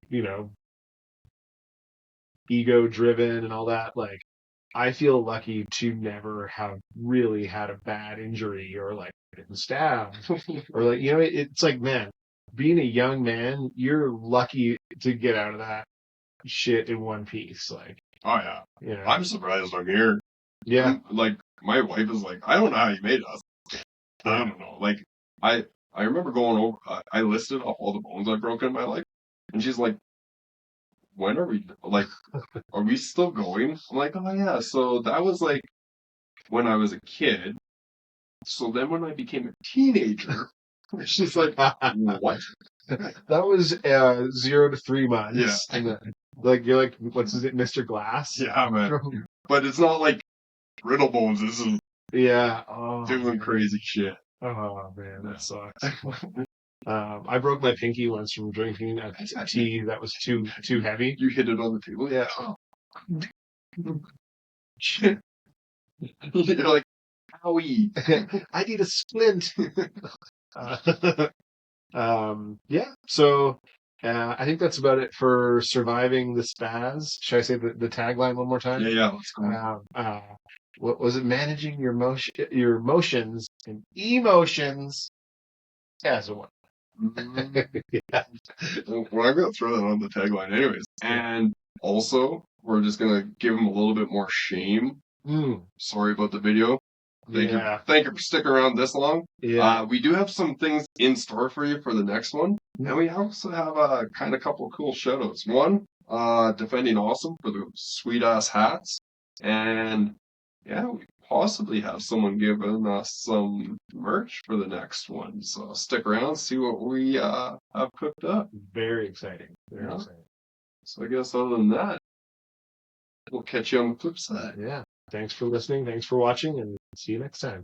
Speaker 1: ego driven and all that, like I feel lucky to never have really had a bad injury or like been stabbed or like, it's like, man, being a young man, you're lucky to get out of that shit in one piece. Like,
Speaker 2: Oh yeah.
Speaker 1: you know,
Speaker 2: I'm surprised I'm here.
Speaker 1: yeah,
Speaker 2: Like, my wife is like, I don't know how you made us. I
Speaker 1: yeah.
Speaker 2: don't know. Like, I remember going over, I listed off all the bones I've broken in my life. And she's like, when are we, like, are we still going? I'm like, oh yeah. So that was like when I was a kid. So then when I became a teenager, she's like, what?
Speaker 1: That was 0 to 3 months.
Speaker 2: Yeah.
Speaker 1: And then, like, you're like, what's it, Mr. Glass?
Speaker 2: Yeah, man. But it's not like brittle bones. This is
Speaker 1: Yeah. Oh,
Speaker 2: doing
Speaker 1: man.
Speaker 2: crazy shit.
Speaker 1: Oh man, that sucks. I broke my pinky once from drinking a tea that was too heavy.
Speaker 2: You hit it on the table?
Speaker 1: Yeah.
Speaker 2: You're like, owie.
Speaker 1: I need a splint. Yeah. So I think that's about it for surviving the spaz. Should I say the tagline one more time?
Speaker 2: Yeah, let's go.
Speaker 1: What was it? Managing your emotions and emotions as one. Yeah.
Speaker 2: Well, I'm going to throw that on the tagline anyways. And also, we're just going to give him a little bit more shame. Sorry about the video. Thank you for sticking around this long.
Speaker 1: Yeah.
Speaker 2: We do have some things in store for you for the next one. And we also have a kind of couple of cool shoutouts. One, Defending Awesome for the sweet ass hats. And yeah, we possibly have someone giving us some merch for the next one. So stick around, see what we have cooked up.
Speaker 1: Very exciting. Very exciting.
Speaker 2: So I guess other than that, we'll catch you on the flip side.
Speaker 1: Yeah. Thanks for listening. Thanks for watching, and see you next time.